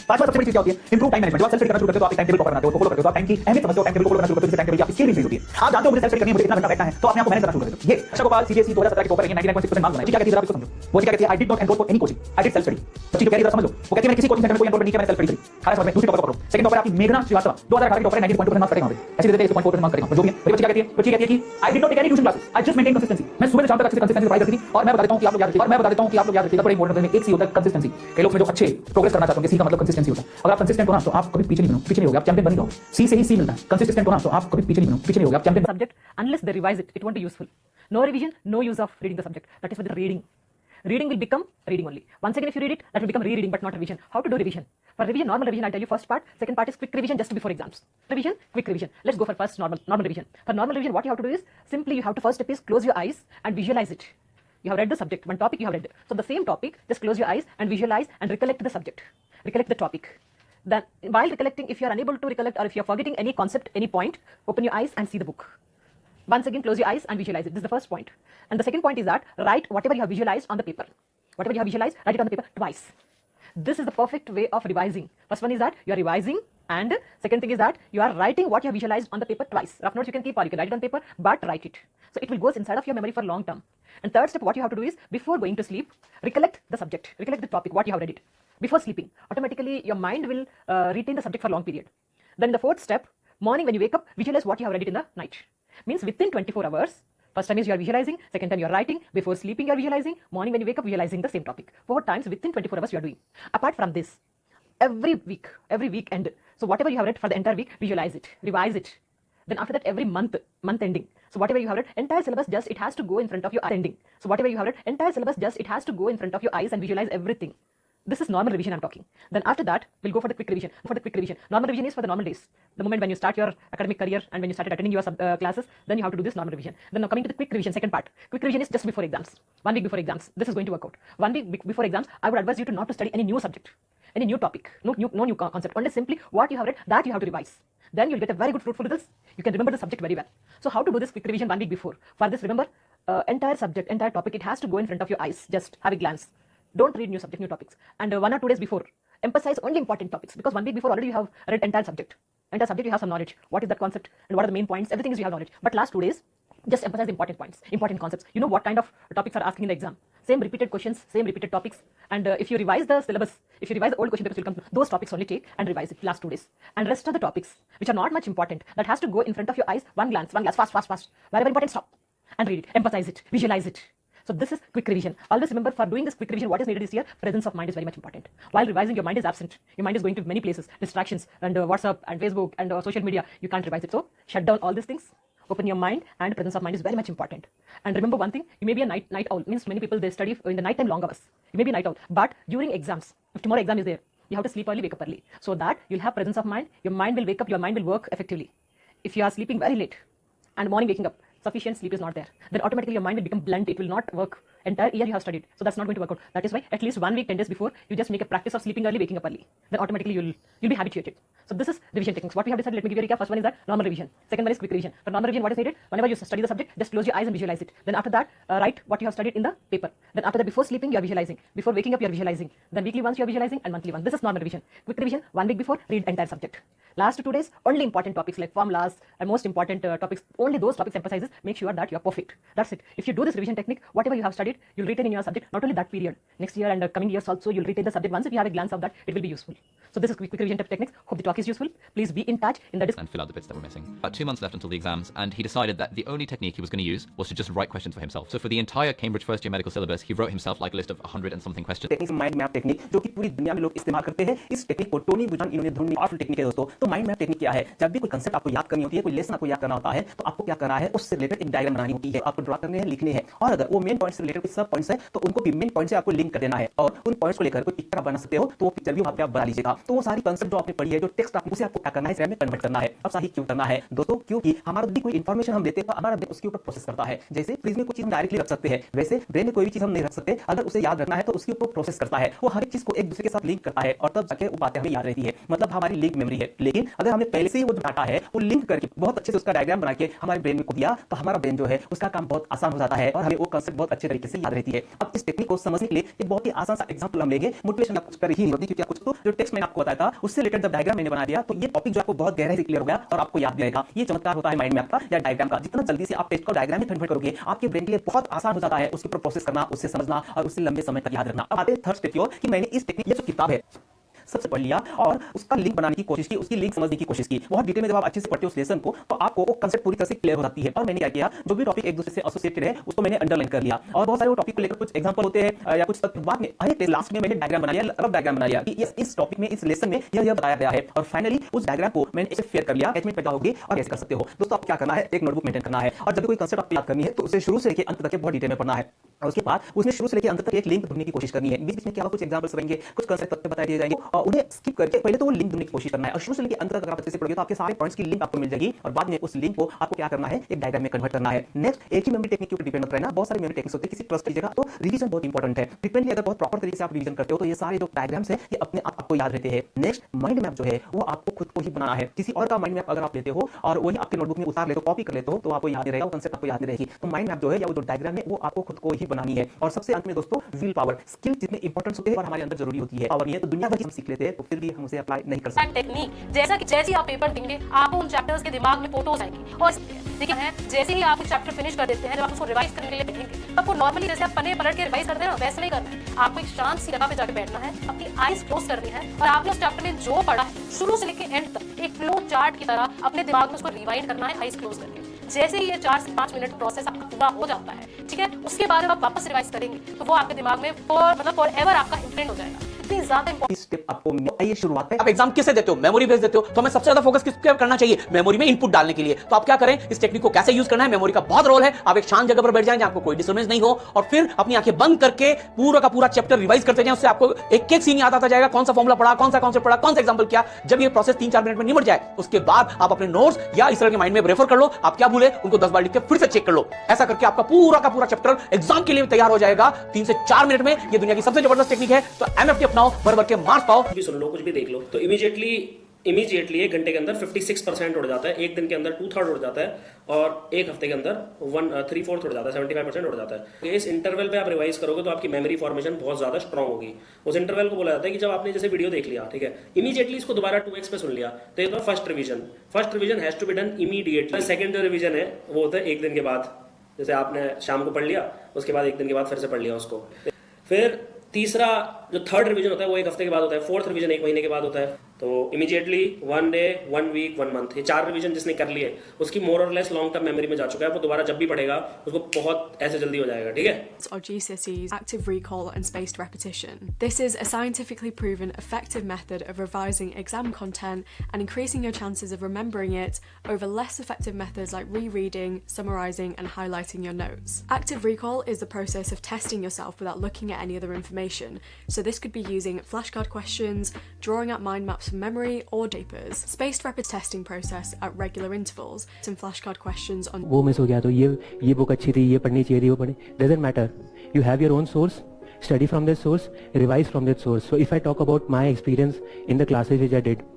पांचवा सबसे बड़ी चीज क्या होती है? Improve time management. जब आप सेल्फ स्टडी करना शुरू करते हो, तो आप टाइम टेबल प्रॉपर बनाते हो, तो फॉलो करते हो, तो आप टाइम की अहमियत समझते हो, टाइम टेबल फॉलो करना शुरू करते हो, टाइम टेबल की आपकी स्किल इंक्रीज होती है। आप जानते हो मुझे सेल्फ स्टडी करनी है, मुझे इतना घंटा बैठना है, तो अपने आप को मैनेज करना शुरू कर देते हो। ये अक्षर गोपाल सीबीएसई 2017 के टॉपर है, 99.6% मार्क्स बनाए। क्या कहती है जरा इसको समझो। वो क्या कहती है? आई did not enrol for any coaching, I did self study. बच्ची जो कह रही है जरा समझ लो। वो कहती है मैंने किसी कोचिंग सेंटर में कोई एनरोल नहीं किया, मैंने सेल्फ स्टडी करी। खास बात है, दूसरी टॉपर पकड़ो। सेकंड टॉपर आपकी मेघना श्रीवास्तव 2018 के टॉपर है, 90.2% मार्क्स करेगा वहां पे। ऐसे देते हैं 1.4% मार्क्स करेगा। जो भी है, बच्ची क्या कहती है? बच्ची कहती है कि I did not take any tuition classes, I just maintain consistency. मैं सुबह से शाम तक अच्छे से कंसिस्टेंसी पढ़ाई करती थी, और मैं बता देता हूं कि आप लोग याद रखिएगा, और मैं बता देता हूं कि आप लोग याद रखिएगा, बड़ा इंपॉर्टेंट है। एक सी होता है कंसिस्टेंसी। कई लोग में जो अच्छे प्रोग्रेस करना चाहते हैं, सी का मतलब कंसिस्टेंसी होता है। अगर आप कंसिस्टेंट हो ना, तो आप कभी पीछे नहीं होगे, आप चैंपियन बन ही रहोगे। सी से ही सी मिलता है। कंसिस्टेंट हो ना, तो आप कभी पीछे नहीं होगे, आप champion. Subject, unless they revise it, it won't be useful. No revision, no use of reading the subject. That is for the reading. Reading will become reading only. Once again, if you read it, that will become rereading, but not revision. How to do revision? For revision, normal revision, I'll tell you first part. Second part is quick revision just before exams. Revision, quick revision. Let's go for first normal revision. For normal revision, what you have to do is simply you have to first step is close your eyes and visualize it. You have read the subject, one topic you have read. So the same topic, just close your eyes and visualize and recollect the subject. Recollect the topic. Then while recollecting, if you are unable to recollect or if you are forgetting any concept, any point, open your eyes and see the book. Once again, close your eyes and visualize it. This is the first point. And the second point is that write whatever you have visualized on the paper. Whatever you have visualized, write it on the paper twice. This is the perfect way of revising. First one is that you are revising, and second thing is that you are writing what you have visualized on the paper twice. Rough notes you can keep or you can write it on paper, but write it. So it will go inside of your memory for long term. And third step, what you have to do is before going to sleep, recollect the subject, recollect the topic, what you have read it. Before sleeping, automatically your mind will retain the subject for a long period. Then in the fourth step, morning when you wake up, visualize what you have read it in the night. Means within 24 hours, first time is you are visualizing, second time you are writing, before sleeping you are visualizing, morning when you wake up visualizing the same topic. 4 times within 24 hours you are doing. Apart from this, every weekend, so whatever you have read for the entire week, visualize it, revise it. Then after that, every month ending. So whatever you have read, entire syllabus just it has to go in front of your ending. So whatever you have read, entire syllabus just it has to go in front of your eyes and visualize everything. This is normal revision I'm talking. Then after that, we'll go for the quick revision. Normal revision is for the normal days. The moment when you start your academic career and when you started attending your classes, then you have to do this normal revision. Then now coming to the quick revision, second part. Quick revision is just before exams. 1 week before exams. This is going to work out. 1 week before exams, I would advise you to not to study any new subject, any new topic, no new concept. Only simply what you have read, that you have to revise. Then you'll get a very good fruitful results. You can remember the subject very well. So how to do this quick revision 1 week before? For this, remember, entire subject, entire topic, it has to go in front of your eyes. Just have a glance. Don't read new subject, new topics. And 1 or 2 days before, emphasize only important topics, because 1 week before already you have read entire subject. Entire subject you have some knowledge. What is that concept and what are the main points? Everything is you have knowledge. But last 2 days, just emphasize the important points, important concepts. You know what kind of topics are asking in the exam. Same repeated questions, same repeated topics. And if you revise the syllabus, if you revise the old question papers will come, those topics only take and revise it last 2 days. And rest of the topics, which are not much important, that has to go in front of your eyes, one glance, fast. Wherever important, stop and read it, emphasize it, visualize it. So this is quick revision. Always remember, for doing this quick revision, what is needed is here, presence of mind is very much important. While revising, your mind is absent. Your mind is going to many places, distractions, and WhatsApp, and Facebook, and social media. You can't revise it. So shut down all these things. Open your mind, and presence of mind is very much important. And remember one thing, you may be a night owl. Means many people, they study in the night time long hours. You may be a night owl. But during exams, if tomorrow exam is there, you have to sleep early, wake up early. So that you'll have presence of mind. Your mind will wake up, your mind will work effectively. If you are sleeping very late, and morning waking up, sufficient sleep is not there, then automatically your mind will become blunt. It will not work. Entire year you have studied, so that's not going to work out. That is why at least 1 week, 10 days before, you just make a practice of sleeping early, waking up early. Then automatically you'll be habituated. So this is revision techniques. What we have decided, let me give you a recap. First one is that normal revision. Second one is quick revision. For normal revision, what is needed? Whenever you study the subject, just close your eyes and visualize it. Then after that, write what you have studied in the paper. Then after that, before sleeping, you are visualizing. Before waking up, you are visualizing. Then weekly once you are visualizing, and monthly once. This is normal revision. Quick revision, 1 week before, read entire subject. Last 2 days, only important topics like formulas and most important topics, only those topics emphasizes. Make sure that you are perfect. That's it. If you do this revision technique, whatever you have studied, you'll retain in your subject. Not only that period, next year and coming years also, you'll retain the subject. Once if you have a glance of that, it will be useful. So this is quick revision techniques. Hope the talk is useful. Please be in touch in the and fill out the bits that were missing. About 2 months left until the exams, and he decided that the only technique he was going to use was to just write questions for himself. So for the entire Cambridge first year medical syllabus, he wrote himself like a list of 100 and something questions. Technique mind map technique जो कि पूरी दुनिया में लोग इस्तेमाल करते हैं। इस टेक्निक को टोनी बुचान इन्होंने ढूंढी पावरफुल टेक्निक है दोस्तों। तो माइंड मैप टेक्निक क्या है? जब भी कोई कंसेप्ट आपको याद करनी होती है, कोई लेसन आपको याद करना होता है, तो आपको क्या करना है, उससे रिलेटेड एक डायग्राम बनानी होती है, आपको ड्रा करने हैं, लिखने हैं। और अगर वो मेन पॉइंट से रिलेटेड कोई सब पॉइंट्स है, तो उनको भी मेन पॉइंट से आपको लिंक कर देना है। और उन पॉइंट्स को लेकर कोई पिक्चर आप बना सकते हो, तो वो पिक्चर भी वहां पे आप बना लीजिएगा। तो वो सारी कंसेप्ट जो आपने पढ़ी है, जो टेक्स्ट आपको, उसे आपको क्या करना है, इसमें कन्वर्ट करना है। अब सही क्यों करना है दोस्तों? क्योंकि हमारा भी कोई इन्फॉर्मेशन हम देते हैं तो हमारा ब्रेन उसके ऊपर प्रोसेस करता है। जैसे फ्रिज में कोई चीज हम डायरेक्टली रख सकते हैं, वैसे ब्रेन में कोई भी चीज हम नहीं रख सकते। अगर उसे याद रखना है तो उसके ऊपर प्रोसेस करता है। वो हर एक चीज को एक दूसरे के साथ लिंक करता है और तब जाके वो बातें हमें याद रहती है। मतलब हमारी लिंक मेमोरी है। लेकिन अगर हमने पहले से ही वो डाटा है वो लिंक करके बहुत अच्छे से उसका डायग्राम बना के हमारे ब्रेन में को दिया, तो हमारा ब्रेन जो है उसका काम बहुत आसान हो जाता है और हमें वो कंसेप्ट बहुत अच्छे तरीके से याद रहती है। अब इस टेक्निक को समझने के लिए एक बहुत ही आसान सा एग्जांपल हम लेंगे। मोटिवेशन आपको कर ही नहीं होती, क्योंकि कुछ तो जो टेक्स्ट मैंने आपको बताया था उससे रिलेटेड जब डायग्राम मैंने बना दिया, तो ये टॉपिक जो आपको बहुत गहराई से क्लियर हो गया और आपको याद भी रहेगा। ये चमत्कार होता है माइंड मैप का या डायग्राम का। जितना जल्दी से आप टेक्स्ट को डायग्राम में कन्वर्ट करोगे, आपके ब्रेन के लिए बहुत आसान हो जाता है उसके ऊपर प्रोसेस करना, उससे समझना और उससे लंबे समय तक याद रखना। अब आते हैं थर्ड स्टेप की ओर कि मैंने इस टेक्निक, ये जो किताब है सबसे पढ़ लिया और उसका लिंक बनाने की कोशिश की, उसकी लिंक समझने की कोशिश की। बहुत डिटेल में जब आप अच्छे से पढ़ते हो उस लेसन को, तो आपको वो कंसेप्ट पूरी तरह से क्लियर हो जाती है। और मैंने क्या किया, जो भी टॉपिक एक दूसरे से एसोसिएटेड है उसको मैंने अंडरलाइन कर लिया। और बहुत सारे वो टॉपिक को लेकर कुछ एग्जांपल होते हैं या कुछ बाद में, अरे लास्ट में मैंने डायग्राम बना लिया, रफ डायग्राम बना लिया कि इस टॉपिक में, इस लेसन में यह बताया गया है। और फाइनली उस डायग्राम को मैंने इसे शेयर कर लिया, अटैचमेंट पैदा होगी। और कैसे कर सकते हो दोस्तों? आप क्या करना है, एक नोटबुक मेंटेन करना है और जब कोई कंसेप्ट आपको याद करनी है तो उसे शुरू से लेकर अंत तक बहुत डिटेल में पढ़ना है। और उसके बाद उसमें शुरू से लेकर अंत तक एक लिंक ढूंढने की कोशिश करनी है। बीच में क्या कुछ एग्जांपल्स रहेंगे, कुछ कंसेप्ट तक बताए दिए जाएंगे और उन्हें स्किप करके पहले तो वो लिंक ढूंढने की कोशिश करना है। और शुरू से लेकर अंत तक अगर आप अच्छे से पढ़ोगे तो आपके सारे पॉइंट्स की लिंक आपको मिल जाएगी और बाद में उस लिंक को आपको क्या करना है, एक डायग्राम में कन्वर्ट करना है। नेक्स्ट, एक ही मेमोरी टेक्निक के ऊपर डिपेंड मत रहना। बहुत सारी मेमोरी टेक्निक्स होती है, किसी ट्रस्ट कीजिएगा। तो रिवीजन बहुत इंपॉर्टेंट है। फ्रीक्वेंटली अगर बहुत प्रॉपर तरीके से आप रिवीजन करते हो तो ये सारे जो डायग्राम्स है ये अपने आप आपको याद रहते हैं। नेक्स्ट, माइंड मैप जो है वो आपको खुद को ही बनाना है। किसी और का माइंड मैप अगर आप लेते हो और वही आपके नोटबुक में उतार लेते हो, कॉपी कर लेते हो, तो आपको याद नहीं रहेगा, वो कंसेप्ट आपको याद नहीं रहेगी। तो माइंड मैप जो है या वो जो डायग्राम है वो आपको खुद को ही बनानी है। और सबसे अंत में दोस्तों, विल पावर, स्किल जितने इंपॉर्टेंट होते हैं और हमारे अंदर जरूरी होती है। पावर नहीं है तो दुनिया भर की हम सीख लेते हैं, तो फिर भी हम उसे अप्लाई नहीं कर सकते। टेक्निक जैसा कि जैसे आप पेपर देंगे आपको उन चैप्टर्स के दिमाग में फोटोज आएंगी। और देखिए है, जैसे ही आप चैप्टर फिनिश कर देते हैं, जब आप उसको रिवाइज करने के लिए बैठेंगे, आपको नॉर्मली जैसे आप पन्ने पलट के रिवाइज करते हैं ना, वैसे नहीं करना है। आपको एक शांत सी जगह पे जाकर बैठना है, अपनी आईज क्लोज करनी है और आपने उस चैप्टर में जो पढ़ा है शुरू से लेकर एंड तक एक फ्लो चार्ट की तरह अपने दिमाग में उसको रिवाइंड करना है, आईज क्लोज करके। जैसे ही ये 4 से 5 मिनट प्रोसेस आपका पूरा हो जाता है, ठीक है, उसके बाद जब आप वापस रिवाइज करेंगे तो वो आपके दिमाग में फॉर एवर आपका इम्प्रिंट हो जाएगा। इतनी ज्यादा स्टेप आपको ये शुरुआत है। आप एग्जाम किससे देते हो, मेमोरी बेस देते हो, तो हमें सबसे ज्यादा फोकस किस पे करना चाहिए, मेमोरी में इनपुट डालने के लिए। तो आप क्या करें, इस टेक्निक को कैसे यूज करना है, मेमोरी का बहुत रोल है। आप एक शांत जगह पर बैठ जाएं जहां आपको कोई डिस्टर्बेंस नहीं हो और फिर अपनी आंखें बंद करके पूरा का पूरा चैप्टर रिवाइज करते जाएं। उससे आपको एक एक सीन याद आता जाएगा, कौन सा फॉर्मूला पढ़ा, कौन सा कॉन्सेप्ट पढ़ा, कौन सा एग्जांपल किया। जब ये प्रोसेस 3-4 मिनट में निपट जाए, उसके बाद आप अपने नोट्स या इस तरह के माइंड में रेफर कर लो। आप क्या भूले उनको 10 बार लिख के फिर से चेक कर लो। ऐसा करके आपका पूरा का पूरा चैप्टर एग्जाम के लिए तैयार हो जाएगा 3 से 4 मिनट में। ये दुनिया की सबसे जबरदस्त टेक्निक है। तो एमएफटी अपनाओ, भर भर के मार्क्स पाओ। भी सुन लो, कुछ भी देख लो, तो इमीडिएटली 1 घंटे के अंदर 56% उड़ जाता है, 1 दिन के अंदर 2/3 उड़ जाता है और 1 हफ्ते के अंदर 3/4 उड़ जाता है, 75% उड़ जाता है। इस इंटरवल पे आप रिवाइज करोगे तो आपकी मेमोरी फॉर्मेशन बहुत ज्यादा स्ट्रांग होगी। उस इंटरवल को बोला जाता है कि जब आपने जैसे वीडियो देख लिया, ठीक है, इमीडिएटली इसको दोबारा 2x पे सुन लिया, तो ये तो first revision has to be done immediately. Second जो रिवीजन है वो होता है 1 दिन के बाद, जैसे आपने शाम को पढ़ लिया, उसके बाद 1 दिन के बाद फिर से पढ़ लिया उसको। फिर तीसरा जो थर्ड रिवीजन होता है वो 1 हफ्ते के बाद होता है। फोर्थ रिवीजन 1 महीने के बाद होता है। तो इमीडिएटली 1 डे, 1 वीक, 1 मंथ, ये 4 रिवीजन जिसने कर लिए उसकी मोर और लेस लॉन्ग टर्म मेमोरी में जा चुका है। वो दोबारा जब भी पढ़ेगा उसको बहुत ऐसे जल्दी हो जाएगा, ठीक है। Or GCSEs, active recall and spaced repetition. This is a scientifically proven effective method of revising exam content and increasing your chances of remembering it over less effective methods like rereading, summarizing and highlighting your notes. Active recall is the process of testing yourself without looking at any other information. So So this could be using flashcard questions, drawing up mind maps from memory, or papers. Spaced rapid testing process at regular intervals. Some flashcard questions on वो miss हो गया तो ये book अच्छी थी, ये पढ़नी चाहिए थी, वो पढ़नी, doesn't matter. You have your own source, study from that source, revise from that source. So if I talk about my experience in the classes which I did,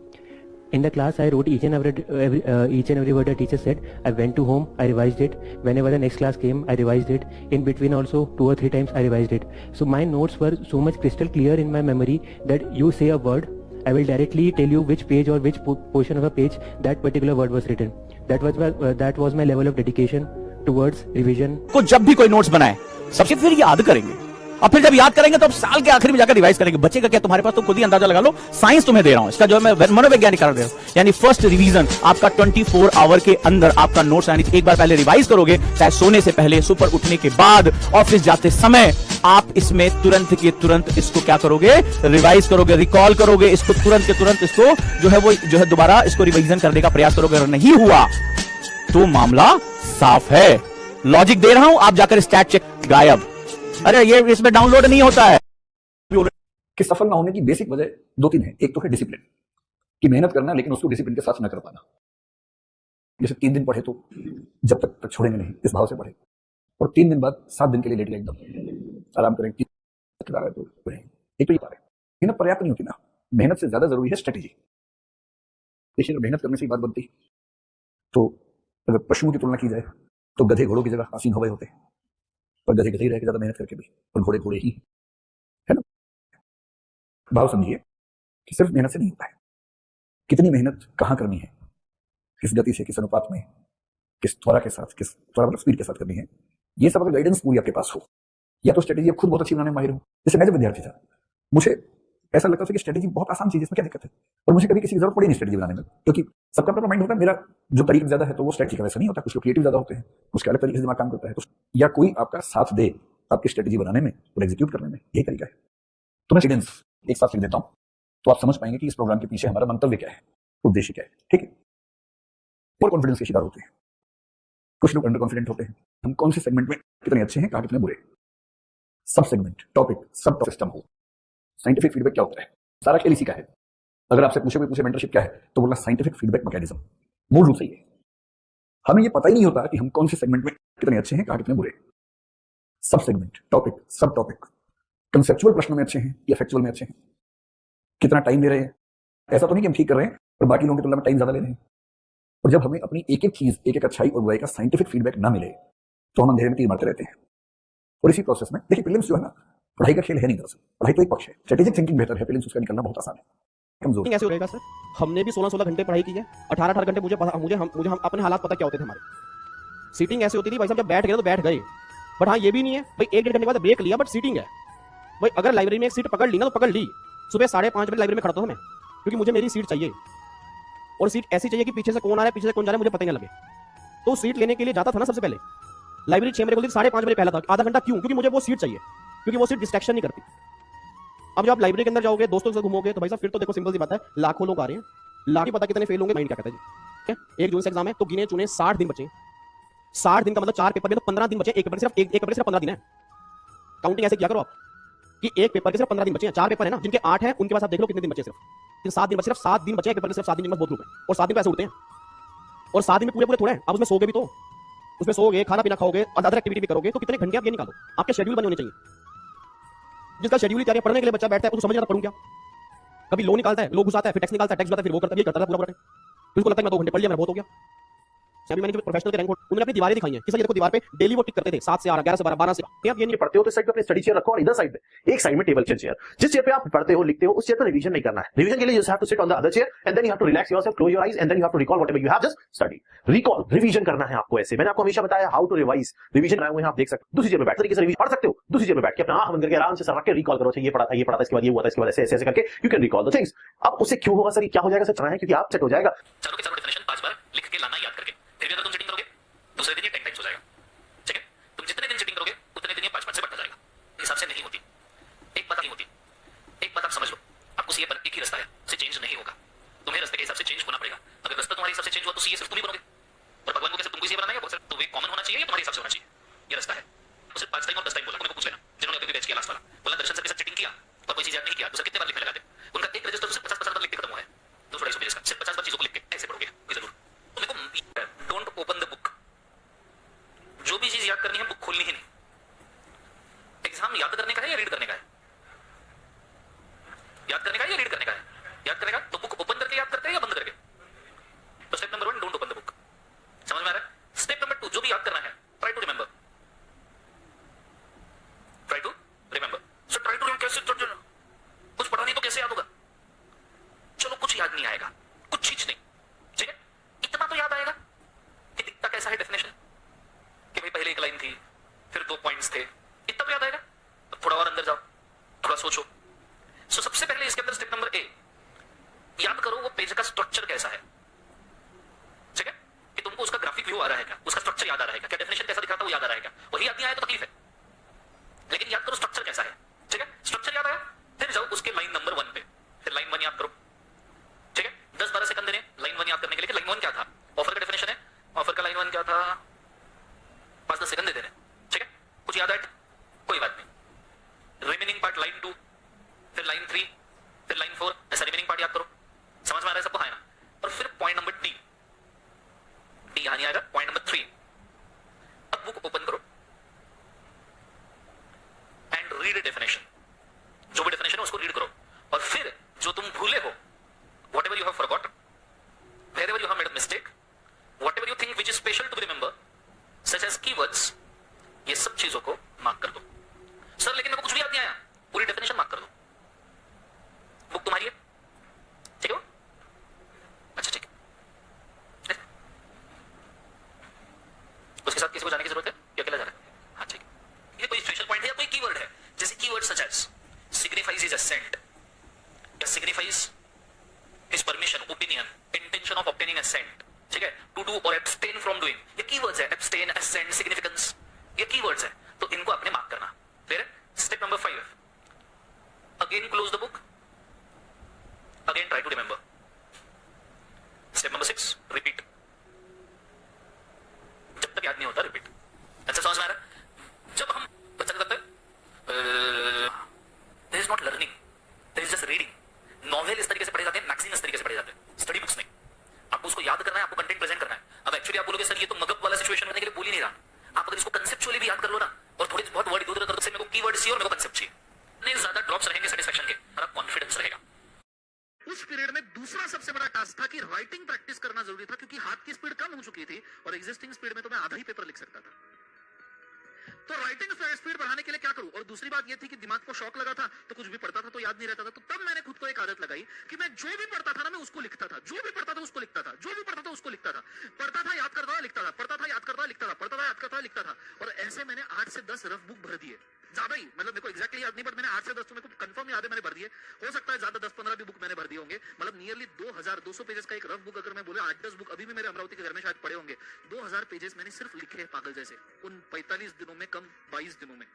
in the class I wrote each and every word the teacher said. I went to home, I revised it. Whenever the next class came, I revised it. In between also 2 or 3 times I revised it. So my notes were so much crystal clear in my memory that you say a word, I will directly tell you which page or which portion of a page that particular word was written. That was my level of dedication towards revision. को जब भी कोई notes बनाए सबसे फिर याद करेंगे, और फिर जब याद करेंगे तो अब साल के आखिर में जाकर रिवाइज करेंगे. बचेगा क्या तुम्हारे पास, तो खुद ही अंदाजा लगा लो. साइंस तुम्हें दे रहा हूं, इसका जो मैं मनोवैज्ञानिक कारण दे रहा हूं. यानी फर्स्ट रिवीजन आपका 24 आवर के अंदर आपका नोट्स, यानी एक बार पहले रिवाइज करोगे, चाहे सोने से पहले, सुपर उठने के बाद, ऑफिस जाते समय, आप इसमें तुरंत के तुरंत इसको क्या करोगे, रिवाइज करोगे, रिकॉल करोगे, इसको तुरंत के तुरंत इसको जो है दोबारा इसको रिवीजन करने का प्रयास करोगे. अगर नहीं हुआ तो मामला साफ है. लॉजिक दे रहा हूं, आप जाकर स्टैट चेक, गायब. अरे ये इसमें डाउनलोड नहीं होता है. कि सफल ना होने की बेसिक वजह 2-3 है. एक तो है डिसिप्लिन, कि मेहनत करना लेकिन उसको डिसिप्लिन के साथ न कर पाना. जैसे 3 दिन पढ़े तो जब तक छोड़ेंगे नहीं, इस भाव से पढ़े, और 3 दिन बाद 7 दिन के लिए लेट गए, एकदम आराम करें. तो एक तो ये बात है. मेहनत पर्याप्त नहीं होती ना, मेहनत से ज्यादा जरूरी है स्ट्रेटेजी. देखिए, मेहनत करने से बात बनती, तो अगर पशुओं की तुलना की जाए तो गधे घोड़ों की जगह आसीन हवाई होते हैं, पर गधे गधे रह के ज्यादा मेहनत करके भी, और घोड़े घोड़े ही, है ना. भाव समझिए कि सिर्फ मेहनत से नहीं होता है. कितनी मेहनत कहाँ करनी है, किस गति से, किस अनुपात में, किस त्वरा के साथ, किस त्वरा मतलब स्पीड के साथ करनी है, ये सब अगर गाइडेंस पूरी आपके पास हो, या तो स्ट्रेटेजी आप खुद बहुत अच्छी बनाने में माहिर हो. जैसे मैं जब विद्यार्थी था, मुझे ऐसा लगता था कि स्ट्रेटेजी बहुत आसान चीज है, इसमें क्या दिक्कत है, और मुझे कभी किसी की जरूरत पड़ी नहीं स्ट्रेटेजी बनाने में, क्योंकि सबका अपना माइंड होता है. मेरा जो तरीका ज्यादा है तो वो स्ट्रेटेजी का वैसा नहीं होता. कुछ लोग क्रिएटिव ज्यादा होते हैं, उसके अलग तरीके से दिमाग काम करता है. तो या कोई आपका साथ दे आपकी स्ट्रेटेजी बनाने में और एग्जीक्यूट करने में, यही तरीका है. तो मैं गाइडेंस एक साथ लिख देता हूं, तो आप समझ पाएंगे कि इस प्रोग्राम के पीछे हमारा मंतव्य क्या है, उद्देश्य क्या है. ठीक है. ओवर कॉन्फिडेंस के शिकार होते हैं कुछ लोग, अंडर कॉन्फिडेंट होते हैं. हम कौन से सेगमेंट में कितने अच्छे हैं, कहां कितने बुरे. सब सेगमेंट, टॉपिक, सब सिस्टम हो. साइंटिफिक फीडबैक क्या होता है, सारा खेल इसी का है. अगर आपसे पूछे मेंटरशिप क्या है, तो बोलना साइंटिफिक फीडबैक मैकेनिज्म. मूल रूप से ये हमें ये पता ही नहीं होता कि हम कौन से सेगमेंट में कितने अच्छे हैं, कहां कितने बुरे. सब सेगमेंट, टॉपिक, सब टॉपिक. कंसेप्चुअल प्रश्नों में अच्छे हैं या फैक्चुअल में अच्छे हैं, कितना टाइम दे रहे हैं. ऐसा तो नहीं कि हम ठीक कर रहे हैं और बाकी लोगों की तुलना में टाइम ज्यादा ले रहे हैं. और जब हमें अपनी एक एक चीज, एक एक अच्छाई और बुराई का साइंटिफिक फीडबैक ना मिले, तो हम अंधेरे में तीर मारते रहते हैं. और इसी प्रोसेस में देखिए, प्रीलिम्स जो है ना, पढ़ाई का खेल है नहीं. दरअसल पढ़ाई तो एक पक्ष है, स्ट्रेटेजिक थिंकिंग बेहतर है, प्रीलिम्स उसका निकलना बहुत आसान है. कमजोर कैसे हो जाएगा सर? हमने भी 16-16 घंटे पढ़ाई की है, 18-18 घंटे मुझे हम अपने हालात पता क्या होते थे हमारे. सीटिंग ऐसे होती थी भाई साहब, जब बैठ गए तो बैठ गए. बट हाँ, ये भी नहीं है भाई 1-1.5 घंटे के बाद ब्रेक लिया, बट सीटिंग है भाई. अगर लाइब्रेरी में एक सीट पकड़ ली ना, तो पकड़ ली. सुबह 5:30 बजे लाइब्रेरी में खड़ा था मैं, क्योंकि मुझे मेरी सीट चाहिए, और सीट ऐसी चाहिए कि पीछे से कौन आ रहा है, पीछे से कौन जा रहा है, मुझे पता ही ना लगे. तो सीट लेने के लिए जाता था ना, सबसे पहले लाइब्रेरी 6 बजे खुलती, 5:30 बजे पहला था. आधा घंटा क्यों? क्योंकि मुझे वो सीट चाहिए, क्योंकि वो सीट डिस्ट्रैक्शन नहीं करती. अब जब आप लाइब्रेरी के अंदर जाओगे, दोस्तों के साथ घूमोगे, तो भाई साहब फिर तो देखो सिंपल सी बात है, लाखों लोग आ रहे हैं, लाख पता कितने फेल होंगे, माइंड क्या कहता है जी. 1 जून से एग्जाम है, तो गिने चुने 60 दिन बचे. 60 दिन का मतलब 4 पेपर में तो 15 दिन बचे. एक पेपर सिर्फ 15 दिन है. काउंटिंग ऐसे किया करो आप कि एक पेपर के सिर्फ 15 दिन बचे हैं. 4 पेपर है ना, जिनके 8 है उनके पास आप देख लो कितने दिन बचे. सिर्फ 7 दिन बचे, सिर्फ 7 दिन बचे. एक पेपर के सिर्फ 7 दिन में बहुत लोग हैं, और 7 दिन पैसे उड़ते हैं, और 7 दिन में पूरे थोड़े हैं. अब उसमें सोगे भी, तो उसमें सोगे, खाना पीना खाओगे और अदर एक्टिविटी भी करोगे, तो कितने घंटे आप ये निकालो. आपके शेड्यूल बने होने चाहिए. जिसका शेड्यूल ही तैयार पढ़ने के लिए बच्चा बैठता है, उसको समझ आता पढ़ूं क्या. कभी लो निकालता है, लो घुसाता है, फिर टैक्स निकालता है, टैक्स घुसाता है, फिर वो करता है, ये करता है पूरा. फिर उसको लगता है मैं 2 घंटे पढ़ लिया, मेरा बहुत हो गया. अभी मैंने जो प्रोफेशनल के रैंक, उन्होंने अपनी दीवारें दिखाई हैं कि सर ये देखो दीवार पे डेली वो टिक करते थे 7 से 11, 11 से 12, 12 से. आप ये नहीं पढ़ते हो तो साइड पे अपनी स्टडी चेयर रखो, और इधर साइड पे एक साइड में टेबल चेयर. जिस चेयर पे आप पढ़ते हो, लिखते हो, उस चेयर पर रिवीजन नहीं करना है. रिवीजन के लिए you have to sit on the other chair, and then you have to relax yourself, close your eyes, and then you have to recall whatever you have just study. Recall, revision करना है आपको. ऐसे मैंने आपको हमेशा बताया how to revise. Revision आए हुए हैं, आप देख सकते हो. दूसरी चेयर पे बैठ तरीके से रिवीजन पढ़ सकते हो. दूसरी चेयर पे बैठ के अपना आंख बंद करके आराम से सर रख के रिकॉल करो. ये पढ़ा था, इसके बाद ये हुआ था, इसके बाद ऐसे करके you can recall the things. अब उससे क्यों होगा सर, ये क्या हो जाएगा सर? चढ़ना है क्योंकि आप सेट हो जाएगा. चारों के चारों डेफिनेशन 5 बार लिख के लाना, याद करके. फिर भी अगर तुम सेटिंग करोगे, दूसरे दिन ये 10 टाइम्स हो जाएगा. ठीक है? तुम जितने दिन सेटिंग करोगे, उतने दिन ये 5 से बढ़ता जाएगा. हिसाब से नहीं होती. एक बात नहीं होती. एक बात आप समझ लो, आपको सीए पर एक ही रास्ता है, उसे चेंज नहीं होगा. तुम्हें रास्ते के हिसाब से चेंज होना पड़ेगा. अगर रास्ता तुम्हारे हिसाब से चेंज हुआ तो सीए सिर्फ तुम ही बनोगे. और भगवान को कैसे तुमको सीए बनाना है, वो सिर्फ तो वे कॉमन होना चाहिए या तुम्हारे हिसाब से होना चाहिए. ये रास्ता है. तो सिर्फ 5 टाइम और 10 टाइम बोला. उनको पूछ लेना जिन्होंने अभी बैच किया लास्ट वाला. बोला दर्शन सर के साथ चीटिंग किया और कोई चीज याद करेगा तो बुक ओपन करके याद करते हैं या बंद करके? तो step number 1, don't open the book. समझ में आ रहा है? स्टेप नंबर 2, जो भी याद करना है, try to remember. Try to remember. So try to कैसे? कुछ पढ़ा नहीं तो कैसे याद होगा? चलो कुछ याद नहीं आएगा, कुछ चीज नहीं, ठीक है? इतना तो याद आएगा कि दिखता कैसा है डेफिनेशन, कि भाई पहले एक लाइन थी, फिर 2 पॉइंट्स थे, इतना तो याद आएगा। तो थोड़ा और अंदर जाओ, थोड़ा सोचो। सो सबसे पहले इसके अंदर स्टेप नंबर ए, याद करो वो पेज का स्ट्रक्चर कैसा है, ठीक है? कि तुमको उसका ग्राफिक व्यू आ रहा है क्या, उसका स्ट्रक्चर याद आ रहा है क्या डेफिनेशन कैसा दिखा था वो याद आ रहा है क्या? वही याद नहीं आया तो तकलीफ है, लेकिन याद करो स्ट्रक्चर कैसा है, ठीक है? स्ट्रक्चर याद आया, फिर जाओ उसके लाइन नंबर 1 पे, फिर लाइन 1 याद करो, ठीक है? 10-12 सेकंड देने लाइन 1 याद करने के लिए कि लाइन 1 क्या था, ऑफर का डेफिनेशन है, ऑफर का लाइन 1 क्या था, 5-10 सेकंड दे देने, ठीक है? कुछ याद आया कोई बात नहीं, रिमेनिंग पार्ट लाइन 2, फिर लाइन 3, फिर लाइन 4, ऐसा रिमेनिंग पार्ट याद करो। समझ में आ रहा है सबको? है ना? और फिर पॉइंट नंबर डी यहां नहीं आएगा, पॉइंट नंबर 3, अब बुक ओपन करो एंड रीड डेफिनेशन। जो भी डेफिनेशन है उसको रीड करो, और फिर जो तुम भूले हो, whatever you have forgotten, wherever you have made a mistake, whatever you think which is special to be remember, such as keywords, ये सब चीजों को मार्क कर दो। सर लेकिन मेरे को कुछ भी याद नहीं आया, पूरी डेफिनेशन मार्क कर दो। बुक तुम्हारी है, ठीक है? अच्छा ठीक है। उसके साथ किसी को जाने की जरूरत है या अकेला जा रहा है? हाँ ठीक है। ये कोई स्पेशल पॉइंट है या कोई कीवर्ड है, जैसे keyword such as signifies is assent, या signifies is permission, opinion, intention of obtaining assent, ठीक है? टू डू और एब्सटेन फ्रॉम डूइंग, ये कीवर्ड्स है। एब्सटेन, असेंट, सिग्निफिकेंस, ये कीवर्ड्स है, तो इनको आपने मार्क करना। फिर step number 5, again close the book, again try to remember. Step number 6, repeat, जब तक याद नहीं होता रिपीट। अच्छा समझ में आ रहा है? जब हम बच्चा करते हैं, there is not learning, there is just reading. Novel इस तरीके से पढ़े जाते हैं, मैगजीन इस तरीके से पढ़े जाते हैं, स्टडी बुक्स नहीं। आपको उसको याद करना है, आपको कंटेंट प्रेजेंट करना है। अब एक्चुअली आप बोलोगे सर ये तो मगब वाला सिचुएशन करने के लिए बोल ही नहीं रहा। आप अगर इसको कंसेप्चुअली भी याद कर लो ना, और थोड़ी बहुत वर्ड इधर उधर कर दो, मेरे को कीवर्ड चाहिए और मेरे को कंसेप्ट चाहिए, नहीं ज्यादा ड्रॉप्स रहेंगे सेटिस्फैक्शन के, हमारा कॉन्फिडेंस रहेगा। उस पीरियड में दूसरा सबसे बड़ा टास्क था कि राइटिंग प्रैक्टिस करना जरूरी था, क्योंकि हाथ की स्पीड कम हो चुकी थी और एग्जिस्टिंग स्पीड में तो मैं आधा ही पेपर लिख सकता था। तो राइटिंग स्पीड बढ़ाने के लिए क्या करूं? और दूसरी बात यह थी कि दिमाग को शॉक लगा था, तो कुछ भी पढ़ता था तो याद नहीं रहता था। तो तब मैंने खुद को एक आदत लगाई कि मैं जो भी पढ़ता था ना, मैं उसको लिखता था, जो भी पढ़ता था उसको लिखता था, जो भी पढ़ता था उसको लिखता था, पढ़ता था याद करता था लिखता था, पढ़ता था याद करता था लिखता था, पढ़ता था याद करता था लिखता था। और ऐसे मैंने 8 से 10 रफ बुक भर दिए, ज्यादा ही, मतलब मेरे को एग्जैक्टली याद नहीं, बट मैंने 8 से 10 तो मेरे को कंफर्म याद है मैंने भर दिए। हो सकता है ज्यादा 10-15 भी बुक मैंने भर दिए होंगे, मतलब नियरली 2200 पेजेस का एक रफ बुक। अगर मैं बोले 8-10 बुक अभी भी मेरे अमरावती के घर में शायद पड़े होंगे। 2000 पेजेस मैंने सिर्फ लिखे हैं पागल जैसे, उन 45 दिनों में, कम 22 दिनों में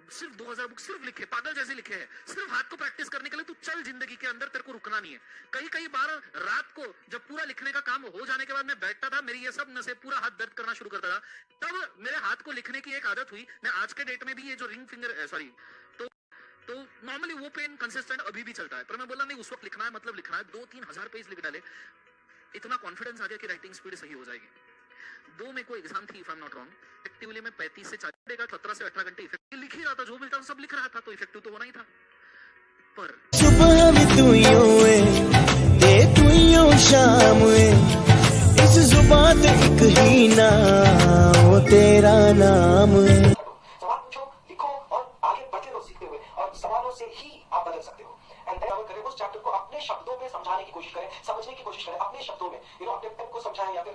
सिर्फ 2000 बुक सिर्फ लिखे, पागल जैसे लिखे हैं, सिर्फ हाथ को प्रैक्टिस करने के लिए। तू चल जिंदगी के अंदर, तेरे को रुकना नहीं है। कई बार रात को जब पूरा लिखने का काम हो जाने के बाद मैं बैठता था, मेरी ये सब नसें, पूरा हाथ दर्द करना शुरू करता था, तब मेरे हाथ को लिखने की एक आदत हुई। मैं आज के डेट में भी ये जो रिंग फिंगर तो नॉर्मली वो पेन कंसिस्टेंट अभी भी चलता है, पर मैं बोला नहीं, उस वक्त लिखना है मतलब लिखना है। 2-3 हजार पेज लिख डाले, इतना कॉन्फिडेंस आ गया कि राइटिंग स्पीड सही हो जाएगी। 2 में कोई एग्जाम थी, if I am not wrong, effectively मैं 35 से 40 का 17 से 18 घंटे इफेक्टिव लिख ही रहा था, जो मिलता था सब लिख रहा था, तो इफेक्टिव तो होना ही था। पर सुबह में तू शाम इस जुबान एक ही नाम, तेरा नाम है। सवाल पूछो, लिखो और आगे बढ़ते रहो सीखते हुए, और सवालों से ही आप बदल सकते हो। एंड देन करें उस चैप्टर को अपने शब्दों में समझाने की कोशिश करें, समझने की कोशिश करें अपने शब्दों में। अपने पेन को समझाएं, या फिर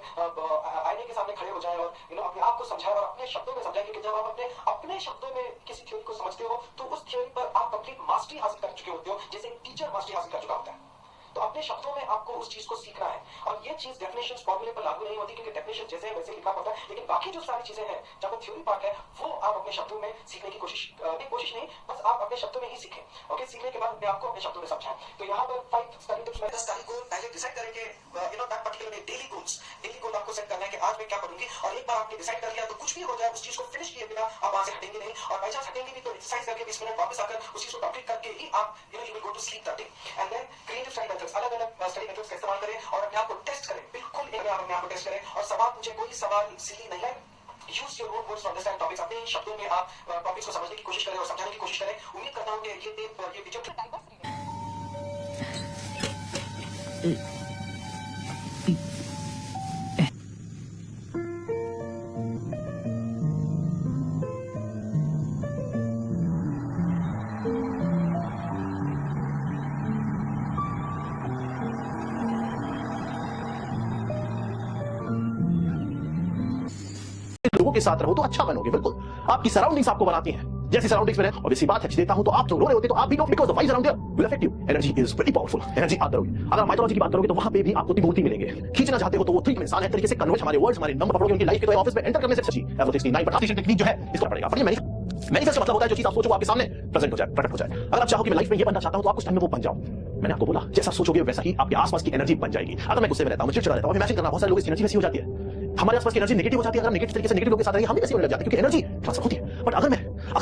आईने के सामने खड़े हो जाएं और अपने आप को समझाएं और अपने शब्दों में समझाएं। क्योंकि जब आप अपने शब्दों में किसी थ्योरी को समझते हो, तो उस थ्योरी पर आप कंप्लीट मास्टरी हासिल कर चुके होते हो, जैसे एक टीचर मास्टरी हासिल कर चुका होता है। तो अपने शब्दों में आपको उस चीज को सीखना है, और ये चीज डेफिनेशंस फॉर्मूले पर लागू नहीं होती, क्योंकि डेफिनेशन जैसे है वैसे लिखना पड़ता है। लेकिन बाकी जो सारी चीजें हैं, जब वो थ्योरी पार्ट है, वो आप अपने शब्दों में सीखने की कोशिश नहीं, बस आप अपने शब्दों में ही सीखें। ओके, सीखने के बाद अपने आपको अपने शब्दों में समझाएं। तो यहाँ पर 5 स्टडी टिप्स मैं स्टडी गोल पहले डिसाइड करेंगे, दैट पर्टिकुलर डेली गोल आपको सेट करना है कि आज मैं क्या पढ़ूंगी। और एक बार आपने डिसाइड कर लिया, तो कुछ भी हो जाए उस चीज को फिनिश किए बिना आप वहां से हटेंगे नहीं। और बाई चांस हटेंगे भी तो एक्सरसाइज करके 20 मिनट वापस आकर उस चीज को कंप्लीट करके ही आप you will go to sleep that day. And then creative study methods, अलग-अलग स्टडी मेथड्स का इस्तेमाल करें और अपने आप को टेस्ट करें। बिल्कुल अपने आप को टेस्ट करें, और सवाल पूछे, कोई सवाल सिली नहीं है। Use your own words to understand topics, अपने शब्दों में आप टॉपिक्स को समझने की कोशिश करें और समझाने की कोशिश करें। उम्मीद करता हूं कि ये वीडियो लोगों के साथ रहो तो अच्छा बनोगे। बिल्कुल आपकी सराउंडिंग्स आपको बनाती हैं। जैसी सराउंडिंग्स में रहे, ऑब्वियसली बात है, देता हूं तो आप जो रो रहे होते तो आप भी no, because the vibes around there will affect you. Energy is very powerful. Energy आप करोगे। अगर माइथोलॉजी की बात करोगे तो वहां पे भी आपको त्रिमूर्ति मिलेंगे। खींचना चाहते हो तो वो 3 इंसान है, तरीके से कन्वर्ट हमारे वर्ड्स, हमारे नंबर पकड़ोगे उनकी लाइफ के, तो ऑफिस में एंटर करने से अच्छी एवो 69 बट आर्टिफिशियल टेक्निक जो है इसको पड़ेगा। पर ये मैनिफेस्ट का मतलब होता है जो चीज आप सोचो आपके सामने प्रेजेंट हो जाए, प्रकट हो जाए। अगर आप चाहो कि मैं लाइफ में ये बनना चाहता हूं तो आप उस टाइम में वो बन जाओ। मैंने आपको बोला जैसा सोचोगे वैसा ही आपके आसपास की एनर्जी बन जाएगी। अगर मैं गुस्से में रहता हूं, चिड़चिड़ा रहता हूं, इमेजिन करना, बहुत सारे लोगों की एनर्जी वैसी हो जाती है। हमारे आसपास की एनर्जी नेगेटिव हो जाती है। अगर नेगेटिव तरीके से नेगेटिव लोगों के साथ रहिए, हम भी वैसे होने लग जाते हैं, क्योंकि एनर्जी ट्रांसफर होती है। बट अगर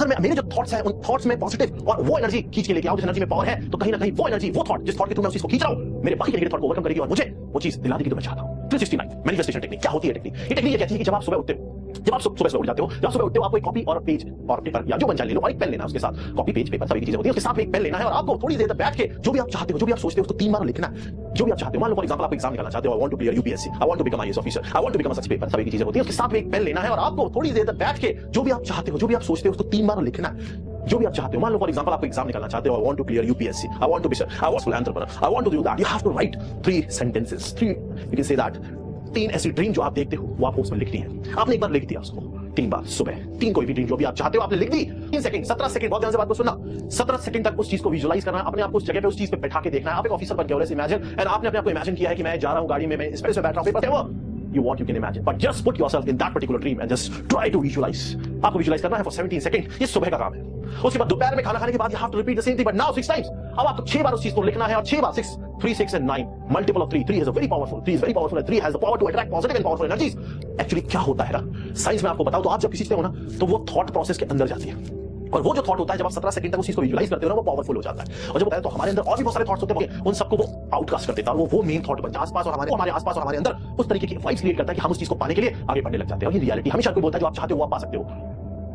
मैं मेरे जो थॉट्स हैं उन थॉट्स में पॉजिटिव और वो एनर्जी खींच के लेके आऊं, जिस एनर्जी में पावर है, तो कहीं ना कहीं वो एनर्जी, वो थॉट, जिस थॉट के थ्रू मैं उस चीज को खींच रहा हूं, मेरे बाकी के नेगेटिव थॉट को ओवरकम करेगी और मुझे वो चीज दिला देगी जो मैं चाहता हूं। 369 मैनिफेस्टेशन टेक्निक क्या होती है? टेक्निक ये टेक्निक ये कहती है कि जब आप सुबह उठते हो, जब आप सुबह उठ जाते हो, जब सुबह उठते हो, आपको एक कॉपी और पेज और पेपर या जो बन जाए ले लो और एक पेन लेना, उसके साथ कॉपी पेज पेपर सभी चीजें होती है, उसके साथ में एक पेन लेना है और आपको थोड़ी देर तक बैठ के जो भी आप चाहते हो, जो भी आप सोचते हो, उसको 3 बार लिखना है। जो भी आप चाहते हो, मान लो फॉर एग्जांपल आप एग्जाम निकालना चाहते हो, I want to clear UPSC, I want to become IAS officer, I want to become a success paper, सभी चीजें होती है, उसके साथ में एक पेन लेना है और आपको थोड़ी देर तक बैठ के जो भी आप चाहते हो, जो भी आप सोचते हो, उसको 3 बार लिखना है। जो भी आप चाहते हो, मान लो फॉर एग्जांपल आप एग्जाम निकालना चाहते हो, I want to clear UPSC, I want to be I want to entrepreneur, I want to do that, you have to write 3 sentences, 3 you can say that. 3 ऐसी ड्रीम जो आप देखते हो वो आपको उसमें लिखनी है। आपने एक बार लिख दिया उसको 3 बार सुबह, 3 कोई भी ड्रीम जो भी आप चाहते हो आपने लिख दी। 3 सेकंड, 17 सेकंड, बहुत ध्यान से बात को सुनना। 17 सेकंड तक उस चीज को विजुअलाइज करना है, अपने आप को उस जगह पे उस चीज पे बैठा के देखना है। आप एक ऑफिसर बन गए हो, इमेजिन, एंड आपने अपने आप को इमेजिन किया है कि मैं जा रहा हूं गाड़ी में, मैं स्पेस में बैठ रहा हूं, पेपर है वो you want, you can imagine, but just put yourself in that particular dream and just try to visualize. आपको विजुलाइज करना है for 17 सेकंड। ये सुबह का काम है। उसके बाद दोपहर में खाना खाने के बाद you have to repeat the same thing but now 6 times। अब आपको 6 बार उस चीज को लिखना है और 6 बार 6, 3, 6 and 9 multiple of 3 3 is a very powerful, 3 is very powerful and 3 has the power to attract positive and powerful energies। Actually क्या होता है ना, साइंस में आपको बताओ तो आप जब किसी चीज हो ना तो वो थॉट प्रोसेस के अंदर जाती है और वो जो थॉट होता है जब आप 17 सेकंड तक उस चीज को विजुलाइज करते हो ना, वो पावरफुल हो जाता है। और जब होता है तो हमारे अंदर और भी बहुत सारे थॉट्स होते हैं, उन सबको वो आउटकास्ट कर देता है और वो मेन थॉट बन जाता है आसपास और हमारे आसपास और हमारे अंदर उस तरीके की वाइब्स क्रिएट करता है कि हम उस चीज को पाने के लिए आगे बढ़ने लग जाते हैं। और ये रियलिटी हमेशा कोई बोलता है जो आप चाहते हो वो आप पा सकते हो,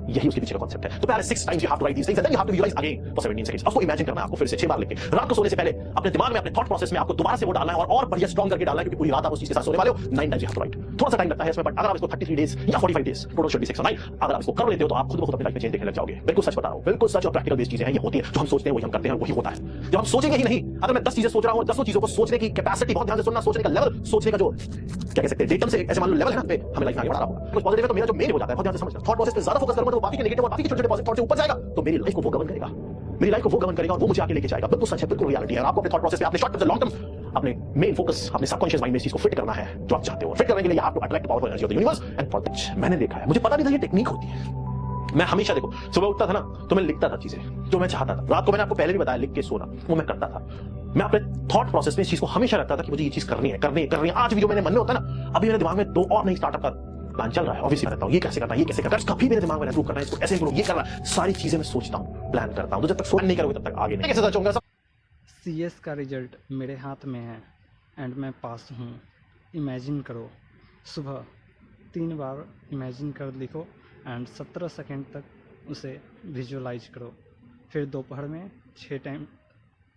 यही उसके पीछे का कांसेप्ट है। तो पहले 6 times you have to write these things and then you have to visualise again for 17 seconds. आपको इमेजिन करना है, आपको फिर से 6 बार लिख के रात को सोने से पहले अपने दिमाग में, अपने थॉट प्रोसेस में आपको दोबारा से वो डालना है और बढ़िया स्ट्रांग करके डालना है, क्योंकि पूरी रात आप उस चीज के साथ सोने वाले हो। 9 times you have to write. थोड़ा सा टाइम लगता है इसमें, बट अगर आप इसको 33 डेज या 45 डेज, टोटल शुड बी 6 और 9, अगर आप इसको कर लेते हो तो आप खुद ब खुद अपनी लाइफ में चेंज देखने लग जाओगे। बिल्कुल सच बता रहा हूं, बिल्कुल सच और प्रैक्टिकल बेस्ड चीजें हैं, ये होती है। जो हम सोचते हैं वही हम करते हैं, वही होता है। जब हम सोचेंगे ही नहीं, अगर मैं 10 चीजें सोच रहा हूं, 10 चीजों को सोचने की कैपेसिटी, बहुत ध्यान से सुनना, सोचने का लेवल, सोचने का जो क्या कह सकते हैं डेटम से ऐसे मान लो लेवल है ना, पे हमें लाइफ में आगे बढ़ा रहा होगा। कुछ पॉजिटिव है तो मेरा जो मेन हो जाता है, बहुत ध्यान से समझना। थॉट प्रोसेस पे ज्यादा फोकस करूंगा तो बाकी के नेगेटिव और बाकी के छोटे-छोटे पॉजिटिव थॉट से ऊपर जाएगा, तो मेरी लाइफ को वो गवर्न करेगा, मेरी लाइफ को वो गवर्न करेगा और वो मुझे आगे लेके जाएगा। बिल्कुल सच है, बिल्कुल रियलिटी है। आपको अपने थॉट प्रोसेस पे, अपने शॉर्ट टर्म से लॉन्ग टर्म, अपने मेन फोकस, अपने सबकॉन्शियस माइंड में इस चीज को फिट करना है जो आप चाहते हो। फिट करने के लिए you have to attract powerful energy of the universe and for that मैंने देखा है, मुझे पता नहीं था ये टेक्निक होती है। मैं हमेशा देखो सुबह उठता था ना तो मैं लिखता था चीजें जो मैं चाहता था। रात को मैंने आपको पहले भी बताया, लिख के सोना, वो मैं करता था। मैं अपने थॉट प्रोसेस में इस चीज को हमेशा रखता था कि मुझे ये चीज करनी है। आज भी जो मेरे मन में होता है ना, अभी मेरे दिमाग में 2 और नई स्टार्टअप का प्लान चल रहा है। ऑब्वियसली मैं रहता हूँ ये कैसे करना है, ये कैसे करना है, कभी मेरे दिमाग में इंप्रूव करना है, इसको ऐसे इंप्रूव, ये करना है, सारी चीजें मैं सोचता हूँ, प्लान करता हूँ। तो जब तक सोच नहीं करोगे तब तक आगे नहीं। कैसे सोचूंगा? CS का रिजल्ट मेरे हाथ में है एंड मैं पास हूँ। इमेजिन करो, सुबह 3 बार इमेजिन कर लिखो एंड 17 सेकंड तक उसे विजुअलाइज करो। फिर दोपहर में 6 टाइम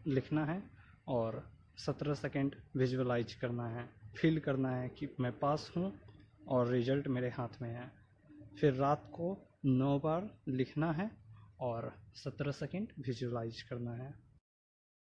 लिखना है और 17 सेकंड विजुअलाइज करना है, फील करना है कि मैं पास हूँ और रिजल्ट मेरे हाथ में है। फिर रात को 9 बार लिखना है और 17 सेकंड विजुअलाइज करना है।